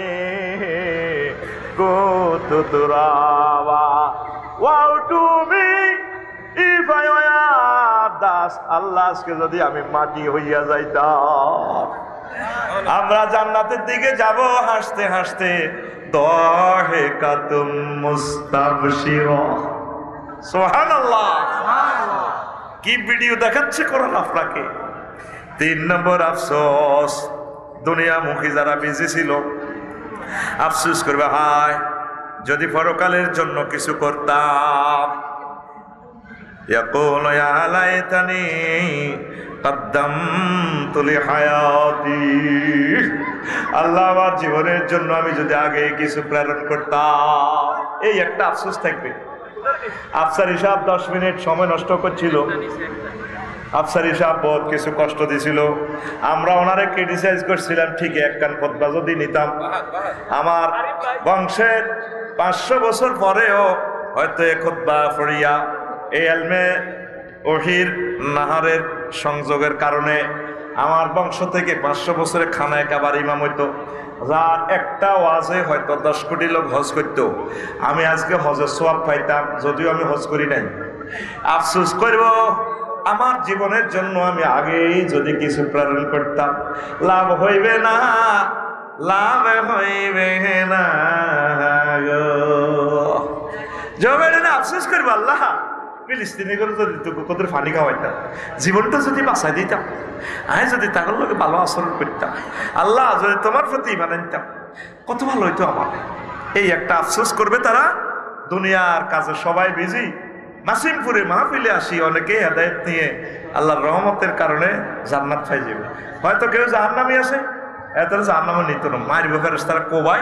কুনতু তুরাবা woe to me if I were dust Allah আজকে যদি আমি মাটি হইয়া যাইতাম আমরা জান্নাতের দিকে যাব হাসতে হাসতে দাহিকাতুম মুস্তাবশিরা। সুবহানাল্লাহ। কি ভিডিও দেখাচ্ছে কোরআন আপনাকে। 3 নম্বর আফসোস, দুনিয়ামুখী যারা বিজি ছিল আফসোস করবে, হায় যদি পরকালের জন্য কিছু করতাম। ইয়াকুলু ইয়া লাইতানি কদ্দামতু লিহায়াতি, আল্লাহ আমার জীবনের জন্য আমি যদি আগে কিছু প্রেরণ করতাম। এই একটা আফসোস থাকবে। আফসার হিসাব 10 মিনিট সময় নষ্ট করছিল, আফসার হিসাব বহুত কিছু কষ্ট দিছিল। আমরা ওনারে ক্রিটিসাইজ করছিলাম ঠিকই, এক কান খুতবা যদি নিতাম আমার বংশের 500 বছর পরেও হয়তো এ খুতবা পড়িয়া এই এলমে ওহির নাহারের সংযোগের কারণে আমার বংশ থেকে 500 বছরে খানায় কাবার ইমাম হইতো, যার একটা ওয়াজে হয়তো 10 কোটি লোক হজ করতো। আমি আজকে হজের সওয়াব পাইতাম, যদিও আমি হজ করি নাই। আফসোস করব আমার জীবনের জন্য আমি আগেই যদি কিছু প্রেরণ করতাম। লাভ হইবে না, লাভ হইবে না গো। জবের না আফসোস করবো, আল্লাহ ফিলিস্তিনি করে যদি কত ফানি খাওয়াইতাম, জীবনটা যদি বাঁচাই দিতাম, আমি যদি তার লোকে ভালো আচরণ করতাম, আল্লাহ যদি তোমার প্রতি ইমান আনতাম, কত ভালো হইতো আমার। এই একটা আফসোস করবে তারা। দুনিয়ার কাজে সবাই বিজি। নাসিমপুরে মাহফিলে আসি অনেকে হেদায়েত নিয়ে আল্লাহর রহমতের কারণে জান্নাত পাই যাবে। হয়তো কেউ জাহান্নামী আছে, এত জাহান্নামে নিত না, মারব ফেরেশতারা কোবাই,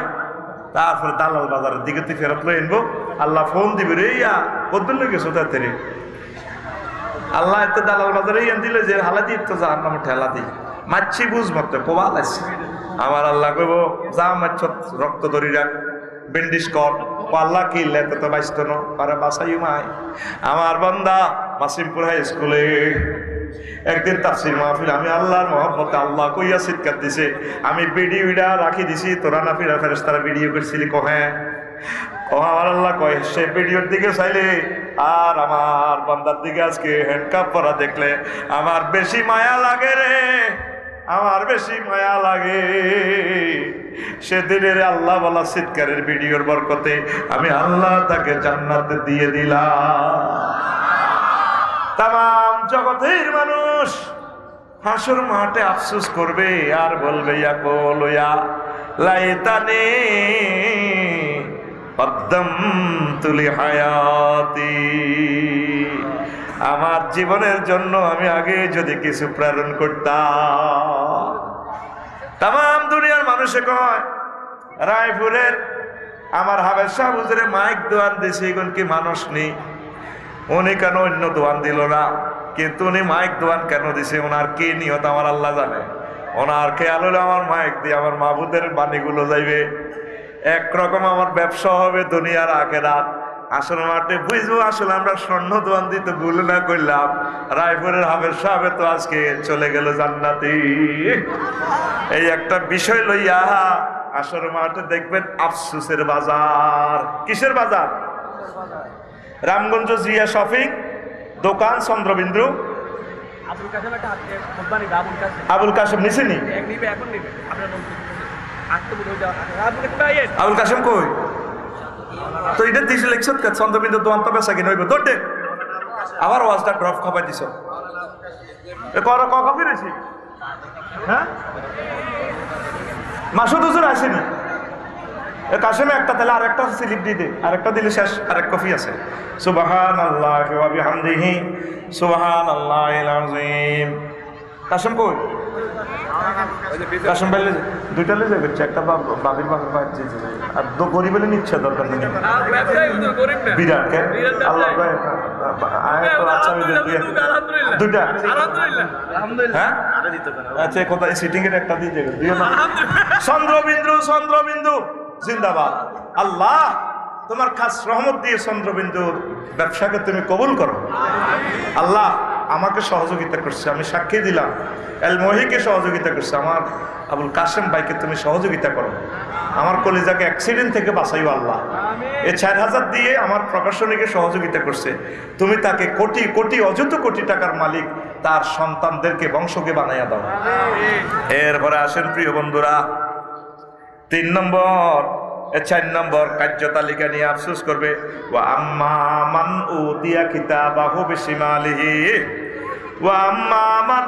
তারপরে দালাল বাজারের দিকে তুই ফেরত লই আনবো। আল্লাহ ফোন দিবে, রে ইয়া কদ্দুর লেগে তাতে রে আল্লাহ এত দালাল বাজারে এন দিলে যে হালা দিই তো জাহান্নামে ঠেলা দিই, মারছি বুঝ মতো কোবাল আছে। আমার আল্লাহ কইব যা মারছ রক্ত ধরি রাখ, বেন্ডিশ কর। আল্লাহ কি লেতে তো বাইসত না পারে বাসাই মাই। আমার বান্দা মাসিমপুর হাই স্কুলে একদিন তাফসীর মাহফিল, আমি আল্লাহর মহব্বতে আল্লাহ কইয়া চিৎকার দিছে, আমি ভিডিওটা রাখি দিছি, তোরা না ফিরা ফেরেশতারা ভিডিও করছিলি কহে আমার আল্লাহ কয় সে ভিডিওর দিকে চাইলে আর আমার বান্দার দিকে আজকে হ্যান্ডকাপ পরা দেখলে আমার বেশি মায়া লাগে রে, আমার বেশি মায়া লাগে। সেদিনের আল্লাহ বলা চিৎকারের ভিডিওর বরকতে আমি আল্লাহ তাকে জান্নাতে দিয়ে দিলাম। তামাম জগতের মানুষ হাসর মাঠে আফসোস করবে আর বলবে ইয়াকুলু ইয়া লাইতানি কদ্দামতু লিহায়াতি, আমার জীবনের জন্য আমি আগে যদি কিছু প্রেরণ করতাম। তাম দুনিয়ার মানুষে কয় রায়পুরের আমার হাবের শাহ হুজুরে মাইক দোয়ান দিছে, এখন কি মানুষ নেই, উনি কেন অন্য দোয়ান দিল না? কিন্তু উনি মাইক দোয়ান কেন দিছে, ওনার কি নিয়ত আমার আল্লাহ জানে। ওনার খেয়াল হলে আমার মাইক দিয়ে আমার মাহবুদের বাণীগুলো যাইবে, একরকম আমার ব্যবসা হবে দুনিয়ার আখেরাত। আসল মাঠে বুঝবো আসলে আমরা স্বর্ণ দোয়ান দিতে ভুল না করলাম, রায়পুরের হাবের সাহেব তো আজকে চলে গেল জান্নাতি। এই একটা বিষয় লইয়া আসল মাঠে দেখবেন আফসোসের বাজার। কিসের বাজার? রামগঞ্জ জিয়া শপিং দোকান চন্দ্রবিন্দু আবুল কাশেম নিছেনি? আবুল কাশেম কই তো এটা দিছে লেখছত কা চন্দ্রবিন্দু দোকান তো বেচা কিনা হইব তোর আবার ওয়াজটা ড্রপ খাবাই দিছ এ কর কপি রয়েছে। হ্যাঁ মাসুদ হুজুর আসেনি কাশেমে একটা, তাহলে আরেকটা স্লিপ দিয়ে দে, আরেকটা দিলে শেষ, আরেক কফি আছে। সুবহানাল্লাহি ওয়া বিহামদিহি সুবহানাল্লাহিল আযীম। কাশেম কই? কাশেম বাইলে দুইটা লে যাবে, একটা বাবির বাবার বাইরে যেতে যাবে, আর দো গরিবের নিচ্ছে দরকার নেই। বিরাট কে আল্লাহ আচ্ছা দুইটা হ্যাঁ আচ্ছা কোথায় সিটিং এর একটা দিয়ে দেবে, দিও না। চন্দ্রবিন্দু চন্দ্রবিন্দু জিন্দাবাদ। আল্লাহ তোমার খাস রহমত দিয়ে চন্দ্রবিন্দুর ব্যবসাকে তুমি কবুল করো। আল্লাহ আমাকে সহযোগিতা করছে, আমি সাক্ষী দিলাম। এল মহিকে সহযোগিতা করছে, আমার আবুল কাশেম ভাইকে তুমি সহযোগিতা করো। আমার কলিজাকে অ্যাক্সিডেন্ট থেকে বাঁচাইও আল্লাহ। এই 4000 দিয়ে আমার প্রকাশনীকে সহযোগিতা করছে, তুমি তাকে কোটি কোটি অযুত কোটি টাকার মালিক, তার সন্তানদেরকে বংশকে বানাইয়া দাও। এরপরে আসেন প্রিয় বন্ধুরা, 3 নম্বর 4 নম্বর কার্য তালিকা নিয়ে আফসোস করবে, ওয়া আম্মা মান উতিয়া কিতাবাহু বিশিমালিহি, ওয়া আম্মা মান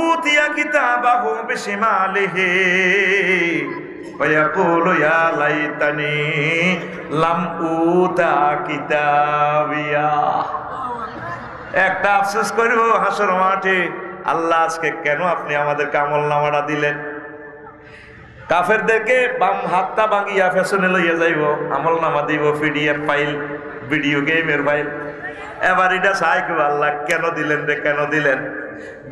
উতিয়া কিতাবাহু বিশিমালিহি ফায়াকুলু ইয়া লাইতানি লাম উতা কিতাবিয়া। একটা আফসোস করব হাসর মাঠে, আল্লাহ আজকে কেন আপনি আমাদেরকে আমলনামাটা দিলেন। কাফেরদেরকে বাম হাতটা ভাঙিয়া ফেশনে লইয়া যাইব, আমলনামা দিব পিডিএফ ফাইল, ভিডিও গেমের ফাইল। এবার এটা চাই আল্লাহ কেন দিলেন রে, কেন দিলেন।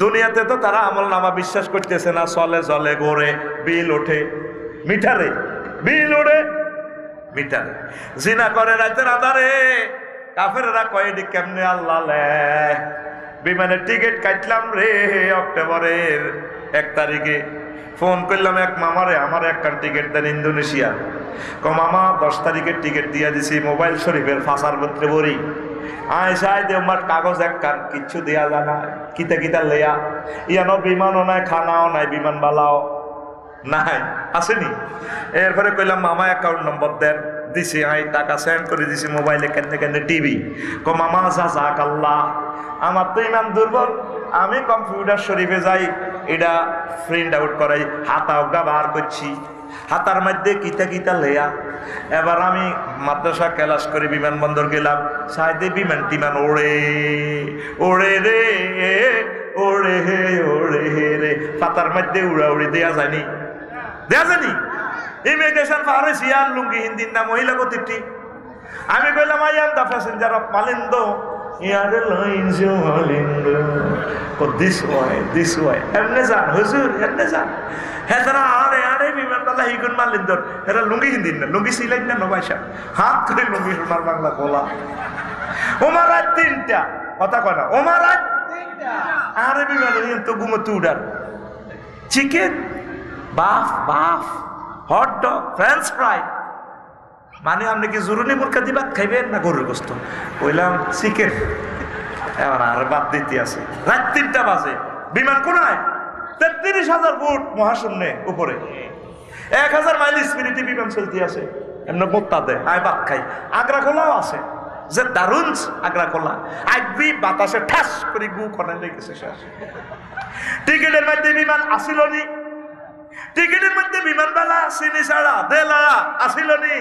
দুনিয়াতে তো তারা আমলনামা বিশ্বাস করতেছে না, চলে জলে গড়ে, বিল ওঠে মিটারে, বিল ওঠে মিটারে, জিনা করে রাতের আধারে। কাফেররা কয়েদি কেমনে আল্লাহ লে, বিমানের টিকিট কাটলাম রে অক্টোবরের 1 তারিখে, ফোন করলাম এক মামারে, আমার একখান টিকিট দেন ইন্দোনেশিয়া। মামা 10 তারিখের টিকিট দিয়া দিছি, মোবাইল শরীফের ফাঁসার পত্রে বড়ি আয় দেওমার কাগজ একখান, কিচ্ছু দেয়া জানা কিতা কিতা লেয়া, ইয়ানো বিমানও নাই, খানাও নাই, বিমান বালাও নাই, আসেনি। এরপরে কইলাম মামা অ্যাকাউন্ট নম্বর দেন, দিছি, আই টাকা সেন্ড করে দিছি মোবাইলে, কেন কেন টিভি। মামা যাক আল্লাহ, আমার তো ইমান দুর্বল, আমি কম্পিউটার শরীফে যাই, এটা প্রিন্ট আউট করাই, হাতা ওগা বার করছি, হাতার মধ্যে কিতা কিতা লেয়া। এবার আমি মাদ্রাসা ক্লাস করে বিমানবন্দর গেলাম, সাইডে বিমান টিমান ওড়ে ওড়ে রে, ওড়ে হে ওড়ে হে রে, পাতার মধ্যে উড়া উড়ি দেয়া যায়নি, দেয়া জানি। ইমিগ্রেশন পার হয়েছি, আর লুঙ্গি হিন্দির না মহিলা কতিটি। আমি কইলাম I am the passenger of Malindo airlines Malindo, this way এমনে যান হুজুর, এমনে যান। হ্যাঁ তারা আরে আরে বিমানবালা হিগুন মালিন্দর, এরা লুঙ্গি হিন্দির না, লুঙ্গি সিলাইন না নবাইসা, হাত করে লুঙ্গি সোনার বাংলা বলা। ওমার রাত 3টা, কথা কয় না, ওমার রাত 3টা, আরে বিমান তো ঘুমোতে উড়ান, chicken puff puff, hot dog, french fry, মানে আপনি কি জরুরি মুরগা দিবাত খাইবেন না গরুর গোস্ত? বললাম চিকেন। এবার আর বাদ দিতে আছে, রাত 3টা বাজে, বিমান কোনায় 33,000 ফুট মহাশূন্যে উপরে, 1000 মাইল স্পিরিটে বিমান চলতে আছে, এমনি মোত্তা দেয়, আয় বাদ খাই। আগ্রা খোলাও আছে, যে দারুণ আগ্রা খোলা, আইবি বাতাসে ঠাস করে গু খনে লেগেছে শেষ। টিকিটের মধ্যে বিমান আসিল নি, টিকিটের মধ্যে বিমানবালা চিনি ছাড়া দেলা আসিল নি।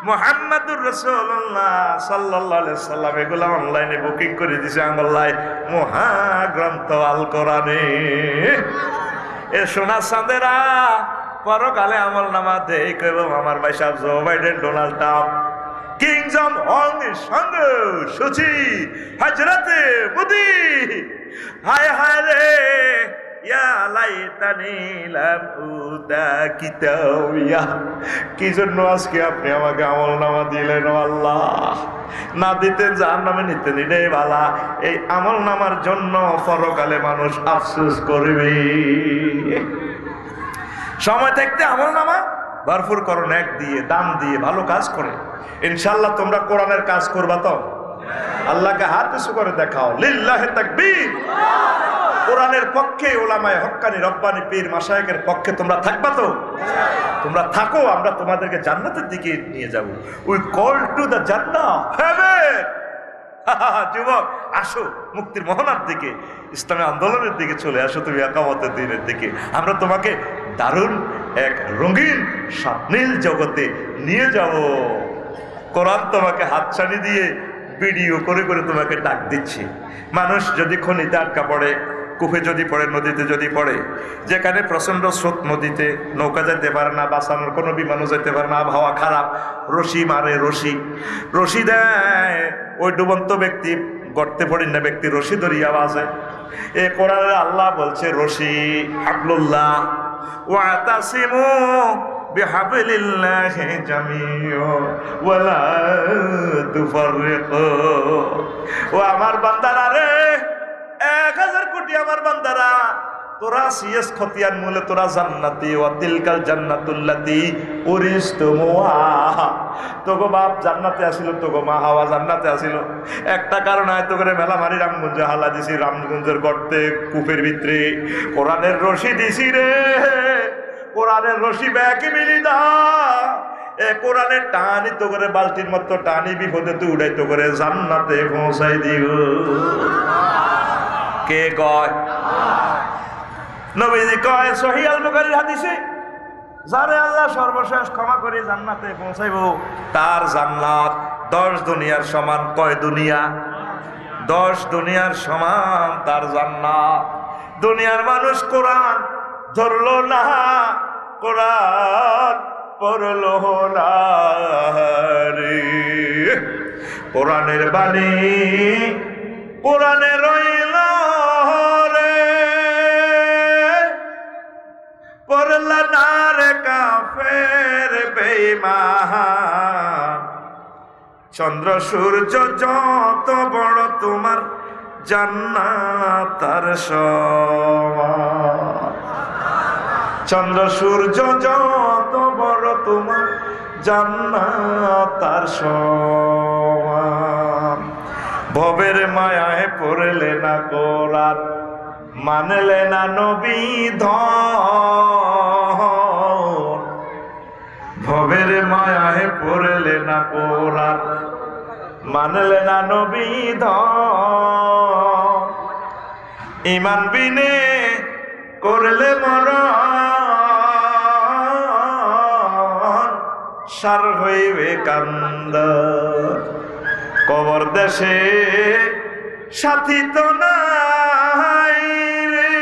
মুহাম্মাদুর রাসূলুল্লাহ সাল্লাল্লাহু আলাইহি সাল্লাম এগুলা অনলাইনে বুকিং করে দিছে আঙ্গল্লায়, মহাগ্রন্থ আল কোরআনে। এ সোনা চাঁদেরা পরকালে আমলনামা দেই কইব আমার ভাই সাহেব Joe Biden, Donald Trump, Kim Jong Un এর সঙ্গে সুচি হযরতে মোদি। হায় হায় রে, ইয়া লাইতানি লাম উতা কিতাবিয়া, কি জন্য আজকে আপনি আমাকে আমলনামা দিলেন আল্লাহ? না দিতেন জাহান্নামে নিতে দিলে বালা। এই আমলনামার জন্য পরকালে মানুষ আফসোস করবে। সময় থাকতে আমলনামা ভরপুর করো, নেক দিয়ে, দান দিয়ে, ভালো কাজ করে। ইনশাআল্লাহ তোমরা কোরআনের কাজ করবা তো? আল্লাহকে হাত উঁচু করে দেখাও, লিল্লাহি তাকবীর। কোরআনের পক্ষে ওলামায়ে হক্কানি রব্বানি পীর মাশায়েখের পক্ষে তোমরা থাকবা তো? তোমরা থাকো, আমরা তোমাদেরকে জান্নাতের দিকে নিয়ে যাব। We call to the Jannah, haven. যুবক আসো মুক্তির মোহনার দিকে, ইসলামী আন্দোলনের দিকে চলে আসো, তুমি একামতের দিনের দিকে। আমরা তোমাকে দারুণ এক রঙিন স্বপ্নীল জগতে নিয়ে যাব। কোরআন তোমাকে হাতছানি দিয়ে ভিডিও করে করে তোমাকে ডাক দিচ্ছে। মানুষ যদি খনিতে আটকা পড়ে, কূপে যদি পড়ে, নদীতে যদি পড়ে, যেখানে প্রচন্ড স্রোত, নদীতে নৌকা যেতে পারে না, বাঁচানোর কোনো বিমানও যেতে পারে না, আবহাওয়া খারাপ, রশি মারে, রশি দেয়, ওই ডুবন্ত ব্যক্তি, গর্তে পড়ি না ব্যক্তি রশি ধরিয়া বাজে। এ কোরআনে আল্লাহ বলছে রশি হাবলুল্লাহ ওয়াতাসিমু বিহাবলিল্লাহি জামিউ ওয়ালা তুফাররিকু। ও আমার বান্দারা রে, 1000 কোটি আমার বান্দারা, তোরা সিএস খতিয়ান মূলে তোরা জান্নাতি, ওয়া তিলকাল জান্নাতুল্লাতি উরিসতুমুহা। তোগো বাপ জান্নাতে আসিল, তোগো মা হাওয়া জান্নাতে আসিল। একটা কারণ হয়তো করে মেলা মারি রামগঞ্জে হালা দিছি, রামগঞ্জের গর্তে কূপের ভিতরে কোরআনের রশি দিছি রে, কোরআনের রশি ব্যাকে মিলি দা। এ কোরআনে টানি তো করে বালতির মতো টানি বিপদে তো উড়াই তো করে জান্নাতে পৌঁছাই দিও। কে কয়? নবীজি কয় সহিহ আল বুখারীর হাদিসে, যারে আল্লাহ সর্বশেষ ক্ষমা করে জান্নাতে পৌঁছাইবো তার জান্নাত 10 দুনিয়ার সমান। কয় দুনিয়া? 10 দুনিয়ার সমান তার জান্নাত। দুনিয়ার মানুষ কোরআন ধরলো না, কোরআন পড়লো না রে। কোরআনের বাণী কোরআনে রইল রে, পড়লা না রে কাফের বেঈমান। চন্দ্র সূর্য যত বড় তোমার জান্নাত তার সমান। চন্দ্র সূর্য যত বড় তোমার জান্নাত তার সমান। ভবের মায়ায় পড়লে না কোরআন, মানলে না নবী ধন। ভবের মায়ায় পড়লে না কোরআন, মানলে না নবী ধন। ঈমান বিনে করলে মরণ, সার হইবে কান্দ। কবর দেশে সাথী তো নাই রে,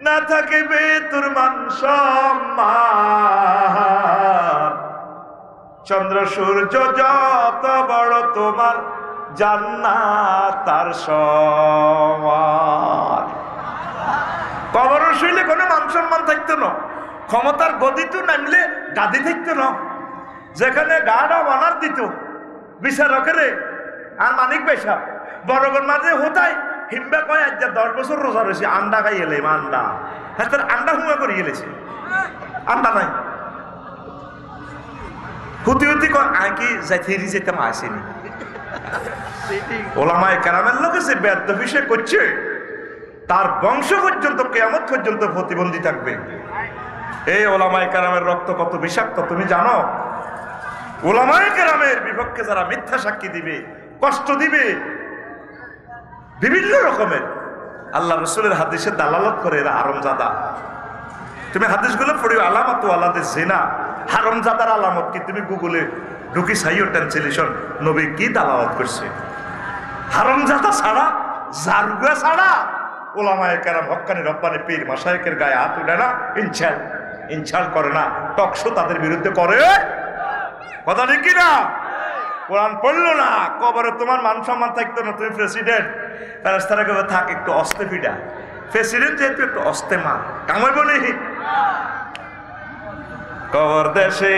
না থাকিবে তোর মান সম্মান। চন্দ্র সূর্য যত বড় তোমার জান্নাত তার সমান। কবর শুইলে কোনো মান সম্মান থাকতো না, ক্ষমতার গদি তো নামলে গাদি থাকতো না। যেখানে গাড়া বানার দিত বিচারকেরে আর মানিক পয়সা বড়গর মাঝে হতাই হিম্বা কয় আজ 10 বছর রোজা রয়েছে, আন্ডা খাই এলে আন্ডা, হ্যাঁ তার আন্ডা হুমা করে গেলেছে, আন্ডা নাই। হুতি হুতি কয় আয় কি যাইতেরি যেতাম আসেনি। ওলামায়ে কেরামের লোকে যে ব্যর্থ বিষয় করছে তার বংশ পর্যন্ত কিয়ামত পর্যন্ত প্রতিবন্ধী থাকবে। এই ওলামায়ে কেরামের রক্ত কত বিষাক্ত তুমি জানো? ওলামায়ে কেরামের বিপক্ষে যারা মিথ্যা সাক্ষী দিবে, কষ্ট দিবে বিভিন্ন রকমের, আল্লাহ রসুলের হাদিসে দালালত করে এরা হারামজাদা। তুমি হাদিসগুলো পড়িও, আলামাতু আলাদে জিনা, হারামজাদার আলামত কি তুমি গুগলে ঢুকি সাইও ট্রান্সলেশন নবী কি দালালত করছে। হারামজাদা ছাড়া, জারুগা ছাড়া ওলামায়ে কেরাম হক্কানি রব্বানি পীর মাশায়েখের গায়ে হাত উঠে না, ইনশাল করে না, টকশো তাদের বিরুদ্ধে করে। কথা ঠিক কিনা? কোরআন পড়লো না, কবরে তোমার মান সম্মান থাকতো না। তুমি প্রেসিডেন্ট, ফেরেশতারা কবে থাক একটু অস্তে ফিডা, প্রেসিডেন্ট যেহেতু একটু অস্তে মা কামাইব নেই। কবর দেশে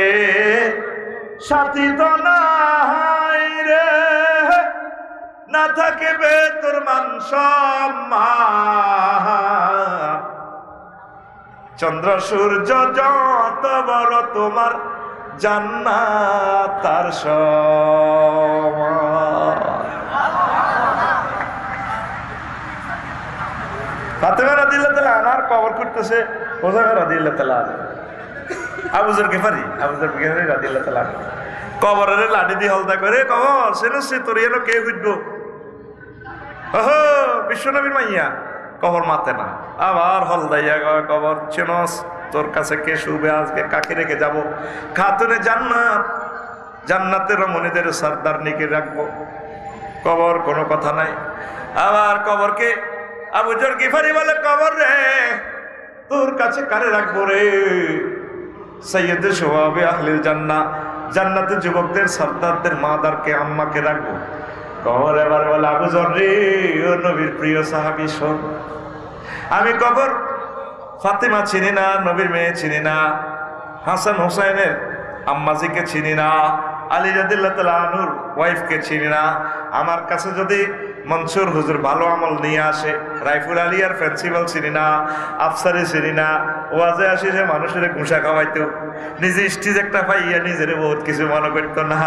সাথী তো নাই রে, না থাকিবে তোর মান সম্মান। চন্দ্র সূর্য যত বড় তোমার জান্নাত তার সমান। ফাতেমা রাদিয়াল্লাহু তাআলা আনহার কবর করতেছে হুযায়ফা রাদিয়াল্লাহু তাআলা, আবু যর গিফারি রাদিয়াল্লাহু তাআলা কবরের লাঠি দিয়ে হলদা করে, কবর সেনো সে তোর এনো কে হইতো, ওহো বিশ্বনবীর মাইয়া, কবর মাতে না। আবার হলদাইয়া কবর চেনস, তোর কাছে কে শুবে আজকে, কাকে রেখে যাব? খাতুনে জান্নাত, জান্নাতের রমণীদের সর্দার নিকে রাখবো। কবর কোনো কথা নাই। আবার কবরকে আবু যর গিফারি বলে, কবর রে তোর কাছে কারে রাখবো রে? সৈয়দে সোহাবে আহলিল জান্নাহ, জান্নাতের যুবকদের সর্দারদের মাদারকে আম্মাকে রাখবো। কবর এবার বলে, আবু যর রে ও নবীর প্রিয় সাহাবী শোন, আমি কবর ফাতেমা চিনি না, নবীর মেয়ে চিনি না, হাসান হোসাইনের আম্মাজিকে চিনি না, আলী রাদিয়াল্লাহু তাআলা আনহুর ওয়াইফকে চিনি না। আমার কাছে যদি মনসুর হুজুর ভালো আমল নিয়ে আসে, রাইফুল আলী আর প্রিন্সিপাল চিনি না, আফসারে চিনি না, ওয়াজে আসি যে মানুষের ঘুষা খাওয়াইতো, নিজে স্টিজ একটা পাইয়া নিজের বহুত কিছু মনে করতো না।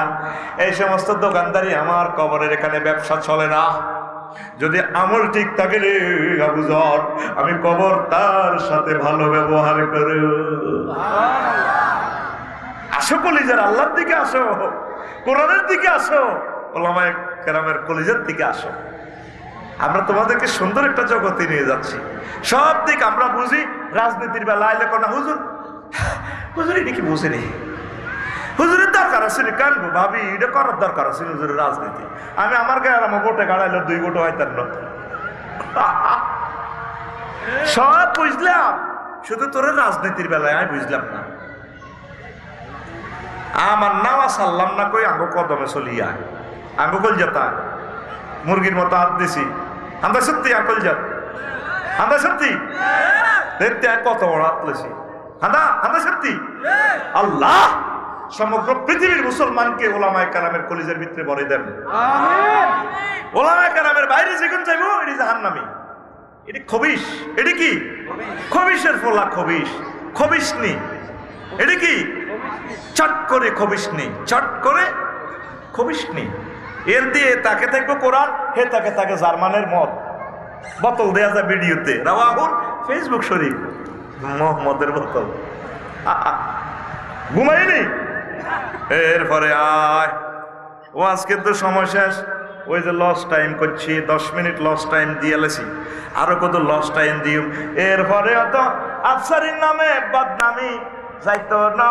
এই সমস্ত দোকানদারি আমার কবরের এখানে ব্যবসা চলে না। যদি আমল ঠিক থাকে রে আবু যর, আমি কবর তার সাথে ভালো ব্যবহার করব। আসো কলিজার আল্লাহর দিকে আসো, কোরআনের দিকে আসো, ওলামায়ে কেরামের কলিজার দিকে আসো। আমরা তোমাদেরকে সুন্দর একটা জগতে নিয়ে যাচ্ছি। সব দিক আমরা বুঝি। রাজনীতির বেলা আইলে কোনা হুজুর, হুজুর এটা কি বুঝেনি, হুজুরের দরকার আছে কানবো ভাবি, এটা করার দরকার আছে হুজুরের রাজনীতি। আমি আমার গায়ে আমার ভোটে গাড়াইলো 2 ভোট হয়তার না। সব বুঝলাম, শুধু তোর রাজনীতির বেলায় আমি বুঝলাম না। আমার নামা সারলাম না কই আঙ্গো কদমে চলিয়া আঙ্গো কল যেতা মুরগির মতো হাত দিছি। আমরা সত্যি আকল যাত, আমরা সত্যি দেখতে কত বড় হাত লেছি। আমরা সত্যি আল্লাহ সমগ্র পৃথিবীর মুসলমানকে ওলামায়ে কেরামের কলিজার ভিতরে ভরে দেন। ওলামায়ে কেরামের বাইরে যেখানে যাইবো এটি জাহান্নামী, এটি খবিশ। এটি কি খবিশের ফলা, খবিশ খবিশনি। এটি কি চট করে খবিশনি, চট করে খবিশনি। এর দিয়ে তাকে থাকবো কোরআন, হে তাকে থাকে জার্মানের মদ বোতল দেয়া যায় ভিডিওতে, রাওয়াহুল ফেসবুক শরীফ মদের বোতল। ঘুমাইনি। এরপরে আয় ওয়াজ কিন্তু সময় শেষ। ওই যে লস টাইম করছি, 10 মিনিট লস টাইম দিয়ে লেছি, আরো কত লস টাইম দিও। এরপরে অত আফসারির নামে বদনামি যাইতো ন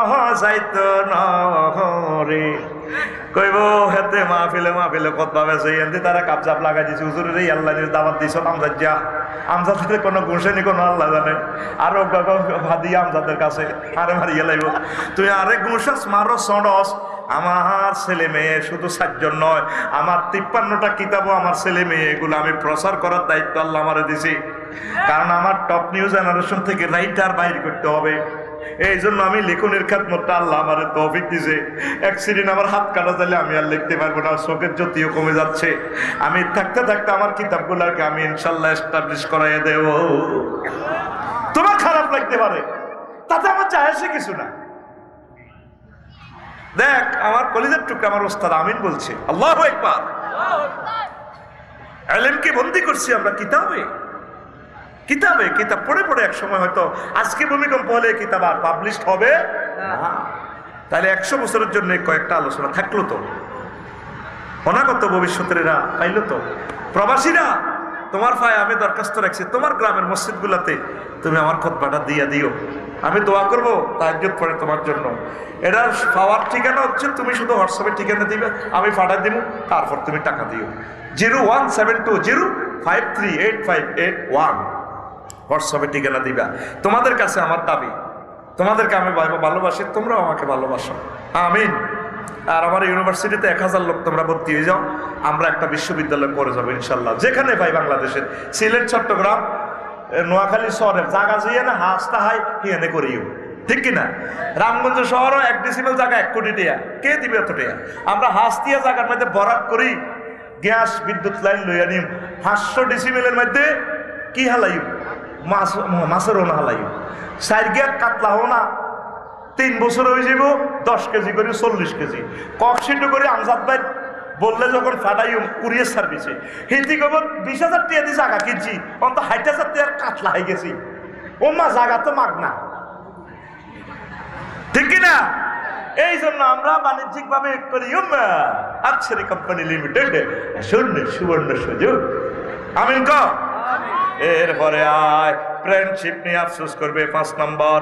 রে কইব হেতে মাহফিলে কত ভাবে সেই তারা কাপচাপ লাগাই দিছে। হুজুরের এই আল্লাহ দাওয়াত দিছ আমজাদ যা, আমজাদের কোনো ঘুষেনি কোনো আল্লাহ জানে। আরো ভাদি আমজাদের কাছে আরে মারিয়ে লাইব। তুই আরে ঘুষাস মারো সড়স। আমার ছেলে মেয়ে শুধু 7 জন নয়, আমার 53টা কিতাবও আমার ছেলে মেয়ে, এগুলো আমি প্রচার করার দায়িত্ব আল্লাহ আমারে দিছি। কারণ আমার টপ নিউ জেনারেশন থেকে রাইটার বাইর করতে হবে। এই জন্য আমি লেখনের খেদমতটা আল্লাহ আমার তৌফিক দিছে। অ্যাক্সিডেন্ট আমার হাত কাটা যালে আমি আর লিখতে পারবো না, চোখের জ্যোতিও কমে যাচ্ছে। আমি থাকতে থাকতে আমার কিতাবগুলোকে আমি ইনশাল্লাহ এস্টাবলিশ করাইয়া দেব। তোমার খারাপ লাগতে পারে, তাতে আমার চায় আসে কিছু না। দেখ আমার কলিজার টুকরা আমার ওস্তাদ আমিন বলছে আল্লাহু আকবার। ইলমকে বন্দী করছি আমরা কিতাবে, কিতাব পড়ে এক সময় হয়তো আজকে ভূমিকম্প হলে কিতাব আর পাবলিশ হবে না। তাহলে 100 বছরের জন্য কয়েকটা আলোচনা থাকলো তো, অনাগত ভবিষ্যতের এরা পাইলো তো। প্রবাসীরা তোমার পায়ে আমি দরখাস্ত রাখছি, তোমার গ্রামের মসজিদগুলোতে তুমি আমার খুতবাটা দিয়ে দিও, আমি দোয়া করবো তাহাজ্জুদ পড়ে তোমার জন্য। এটার পাওয়ার ঠিকানা হচ্ছে তুমি শুধু হোয়াটসঅ্যাপে ঠিকানা দিবে, আমি পাঠা দিব, তারপর তুমি টাকা দিও। 01720538581 হোয়াটসঅ্যাপে ঠিকানা দিবা। তোমাদের কাছে আমার দাবি, তোমাদেরকে আমি ভালোবাসি, তোমরাও আমাকে ভালোবাসো। আমিন। আর আমার ইউনিভার্সিটিতে 1000 লোক তোমরা ভর্তি হয়ে যাও, আমরা একটা বিশ্ববিদ্যালয় করে যাবো ইনশাল্লাহ। যেখানে ভাই বাংলাদেশের সিলেট, চট্টগ্রাম, নোয়াখালী শহরের জায়গা যাইয়ে না হাসতা হাই হিয়ানে করিও, ঠিক কিনা? রামগঞ্জ শহরও 1 ডেসিমেল জায়গা 1 কোটি টাকা, কে দিবে এত টাকা? আমরা হাসতিয়া জায়গার মধ্যে বরাদ করি, গ্যাস বিদ্যুৎ লাইন লইয়া নিম। 500 ডেসিমেলের মধ্যে কি হালাই মাছের ওনা হালাই, 4 গিয়া কাতলা হোনা 3 বছর হয়ে যাব 10 কেজি করে 40 কেজি ককশিটো করে আমজাদ ভাই বললে যখন ফাটাই কুরিয়ার সার্ভিসে হিন্দি কব 20,000 টাকা দিয়ে জায়গা কিনছি, অন্ত 60,000 টাকার কাতলা হয়ে গেছি। ও মা জায়গা তো মাগ না, ঠিক কিনা? এই জন্য আমরা বাণিজ্যিক ভাবে করি আকসারি কোম্পানি লিমিটেড সুবর্ণ সুযোগ। আমিন ক। এরপরে আয় ফ্রেন্ডশিপ নিয়ে আফসোস করবে 5 নম্বর।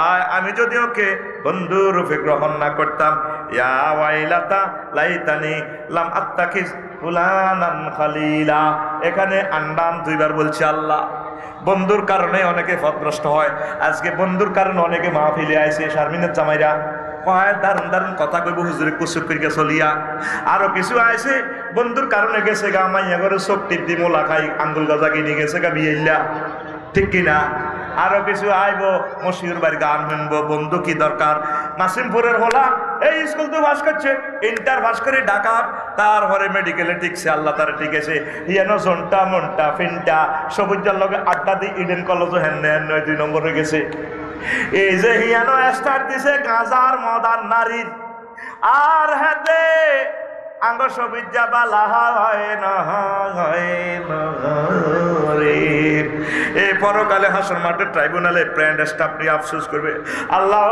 আয় আমি যদি ওকে বন্ধু রূপে গ্রহণ না করতাম, ইয়া ওয়াইলাতা লাইতানি লাম আত্তাখিজ ফুলানান খালিলা। এখানে আন্ডান 2 বার বলছে আল্লাহ। বন্ধুর কারণে অনেকে পথভ্রষ্ট হয়। আজকে বন্ধুর কারণে অনেকে মাহফিলে আইছে, শারমিনের জামাইরা দারুন দারুন কথা কইব হুজুরে কুসুক করিয়া চলিয়া। আরো কিছু আইছে বন্ধুর কারণে গেছে গা মাইয়া করে চোখ টিপ দি মোলা খাই আঙ্গুল গজা কিনে গেছে গা বিয়েলা, ঠিক কিনা? আরো কিছু আইব মসজিদের বাড়ি গান শুনবো। বন্ধু কি দরকার? নাসিমপুরের হলা এই স্কুল তো পাস করছে, ইন্টার পাস করে ঢাকা, তারপরে মেডিকেলে টিকছে, আল্লাহ তারা টিকেছে। ইয়ানো জন্টা মন্টা ফিনটা সবুজার লগে আড্ডা দি ইডেন কলেজও হেন 2 নম্বর হয়ে গেছে। এই যে হিয়ানো স্টার্ট দিছে গাঁজার মদার নারীর, আর হাতে আঙ্গ সবিজ্জা বালা হয় না রে। এই পরকালে হাসর মাঠের ট্রাইব্যুনালে প্যান্ট স্টাফ নিয়ে আফসোস করবে, আল্লাহ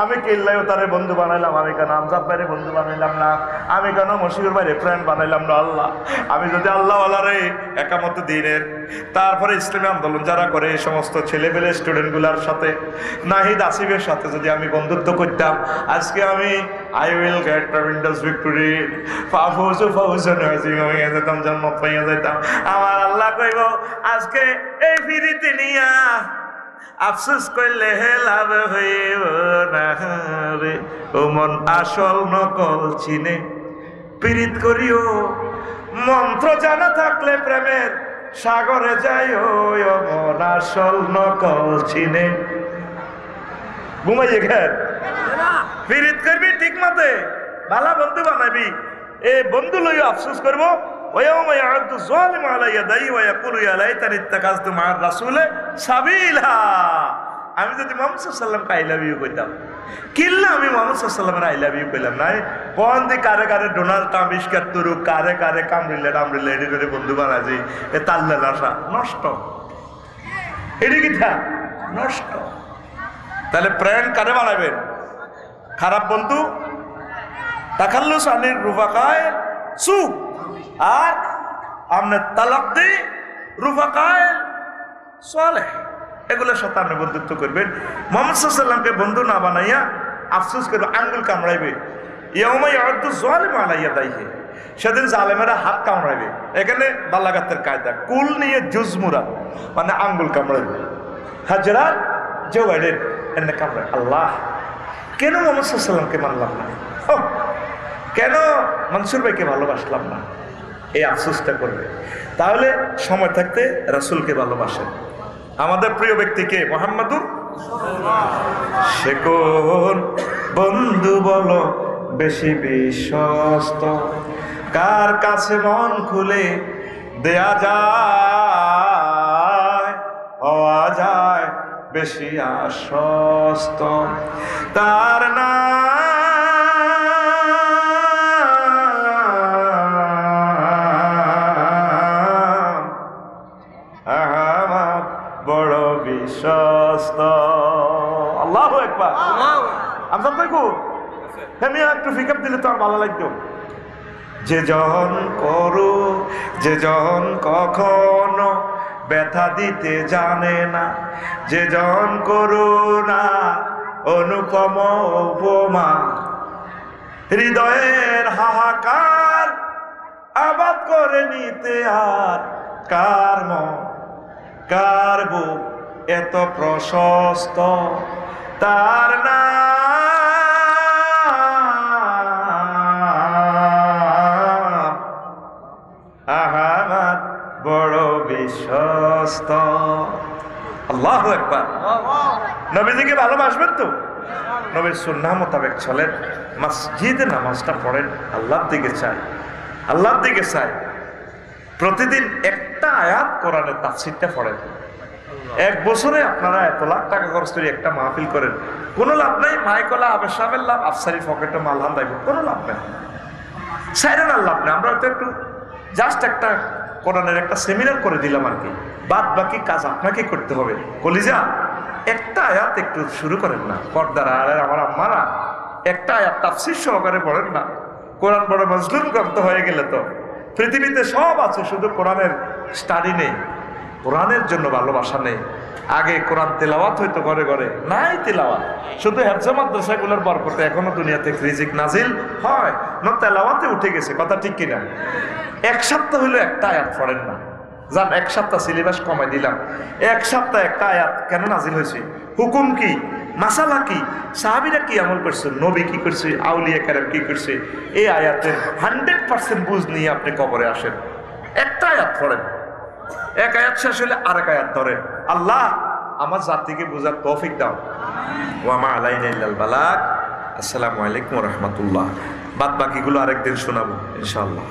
আমি কিল্লাইও তারে বন্ধু বানাইলাম, আমি কেন আমজাদ ভাইরে বন্ধু বানাইলাম না, আমি কেন মশিউর ভাইরে ফ্রেন্ড বানাইলাম না? আল্লাহ, আমি যদি আল্লাহ ওয়ালারে একামত দ্বীনের, তারপরে ইসলামী আন্দোলন যারা করে এই সমস্ত ছেলেপেলে স্টুডেন্টগুলোর সাথে, নাহিদ আসিফের সাথে যদি আমি বন্ধুত্ব করতাম, আজকে আমি I will get tremendous victory, ফাউজুন হয়ে যেতাম, জন্মত পাইয়া যেতাম। আমার আল্লাহ কইব আজকে এই ফিরিতে নিয়া আফসোস করলে লাভ হইব না রে। ও মন আসল নকল চিনে পীড়িত করিও, মন্ত্র জানা থাকলে প্রেমের সাগরে যাইও। ও মন আসল নকল চিনে। ঘুমাইয়ে ঘের পীড়িত করবি ঠিক মতে, ভালো বন্ধু বানাবি। এই বন্ধু লইও আফসোস করবো। আমি যদি মোহাম্মদ সাল্লামকে আই লাভ ইউ কইতাম, কিল্লা আমি মোহাম্মদ সাল্লামের আই লাভ ইউ কইলাম নাই, কোন দি কারে কারে ডোনাল্ড ট্রাম্প ইস্কার তুরু, কারে কারে কামড়িলে টামড়িলে এটি করে বন্ধু বানাজি, এ তাল্লা নাশা নষ্ট, এটি কি থা নষ্ট। তাহলে ফ্রেন্ড কারে বানাবেন? খারাপ বন্ধু, তাকাল্লুস আনির রুফাকায় সুখ, আর আপনি তালাক দি রুফাকায় সালেহ, এগুলোর সাথে আপনি বন্ধুত্ব করবেন। মোহাম্মদ সাল্লামকে বন্ধু না বানাইয়া আফসোস করবে, আঙ্গুল কামড়াইবে। ইয়াউমা ইয়াউদ্দু যালিমু আলা ইয়াদাইহি, সেদিন জালেমেরা হাত কামড়াইবে। এখানে বালাগাতের কায়দা, কুল নিয়ে জুজমুরা মানে আঙ্গুল কামড়াইবে। হাজরাত জওয়াইদের এনে কামড়ায়। আল্লাহ, কেন মোহাম্মদ সাল্লামকে মানলাম না? ও কেন মনসুর ভাইকে ভালোবাসলাম না? এই আফসোসটা করবে। তাহলে সময় থাকতে রাসূলকে ভালোবাসেন। আমাদের প্রিয় ব্যক্তিকে মুহাম্মাদুর, সে কোন বন্ধু বলো বেশি বিশ্বস্ত, কার কাছে মন খুলে দেয়া যায়, হওয়া যায় বেশি আশ্বস্ত, তার নাম বড় বিশ্বস্ত। আল্লাহু আকবার। আমজাদ ভাই কো আমি একটু পিকআপ দিলে তো আর ভালো লাগতো। যে জন করো, যে জন কখনো ব্যথা দিতে জানে না, যে জন করো না অনুপম উপমা, হৃদয়ের হাহাকার আবাদ করে নিতে আর কার মন কার বুক এত প্রশস্ত, তার নাম আহামাদ বড় বিশ্বস্ত। আল্লাহু আকবার। নবীজিকে ভালোবাসবেন তো? নবীর সুন্নাহ মোতাবেক চলেন, মসজিদে নামাজটা পড়েন, আল্লাহর দিকে চাই, আল্লাহর দিকে চাই। প্রতিদিন একটা আয়াত কোরআনের তাফসীরটা পড়েন। এক বছরে আপনারা এত লাখ টাকা খরচ করে একটা মাহফিল করেন, কোনো লাভ নাই। মাইকলা আবেশ সাহেবের লাভ, আফসারি পকেটে মালহান দাইব, কোনো লাভ নেই, সাইরেন আর লাভ নেই। আমরা তো একটু জাস্ট একটা কোরআনের একটা সেমিনার করে দিলাম আর কি, বাদ বাকি কাজ আপনাকে করতে হবে। কলিজা একটা আয়াত একটু শুরু করেন না, পর্দারা আর আমার আম্মারা একটা আয়াত তাফসীর সহকারে পড়েন না। কোরআন বড় মজলুম গ্রন্থ হয়ে গেলে তো পৃথিবীতে সব আছে, শুধু কোরআনের স্টাডি নেই, কোরআনের জন্য ভালোবাসা নেই। আগে কোরআন তেলাওয়াত হইতো ঘরে ঘরে, নাই তেলাওয়াত, শুধু হেফজ মাদ্রাসাগুলোর বরকতে এখনো দুনিয়াতে রিজিক নাজিল হয় না, তেলাওয়াতে উঠে গেছে। কথা ঠিক কিনা? এক সপ্তাহ হইলো একটা আয়াত পড়েন না, যান এক সপ্তাহ সিলেবাস কমাই দিলাম, এক সপ্তাহ একটা আয়াত কেন নাজিল হয়েছে, হুকুম কি, মাসালা কি, সাহাবীরা কি আমল করছে, নবী কি করছে, আউলিয়া কেরাম কি করছে, এই আয়াতের 100% বুঝ নিয়ে আপনি কবরে আসেন। একটা আয়াত পড়েন, এক আয়াত শেষ হলে আরেক আয়াত ধরেন। আল্লাহ আমার জাতিকে বোঝার তৌফিক দাও। ওয়া মা আলাইনা ইল্লাল বালাগ। আসসালামু আলাইকুম ওয়া রাহমাতুল্লাহ। বাদ বাকিগুলো আরেকদিন শোনাবো ইনশাআল্লাহ।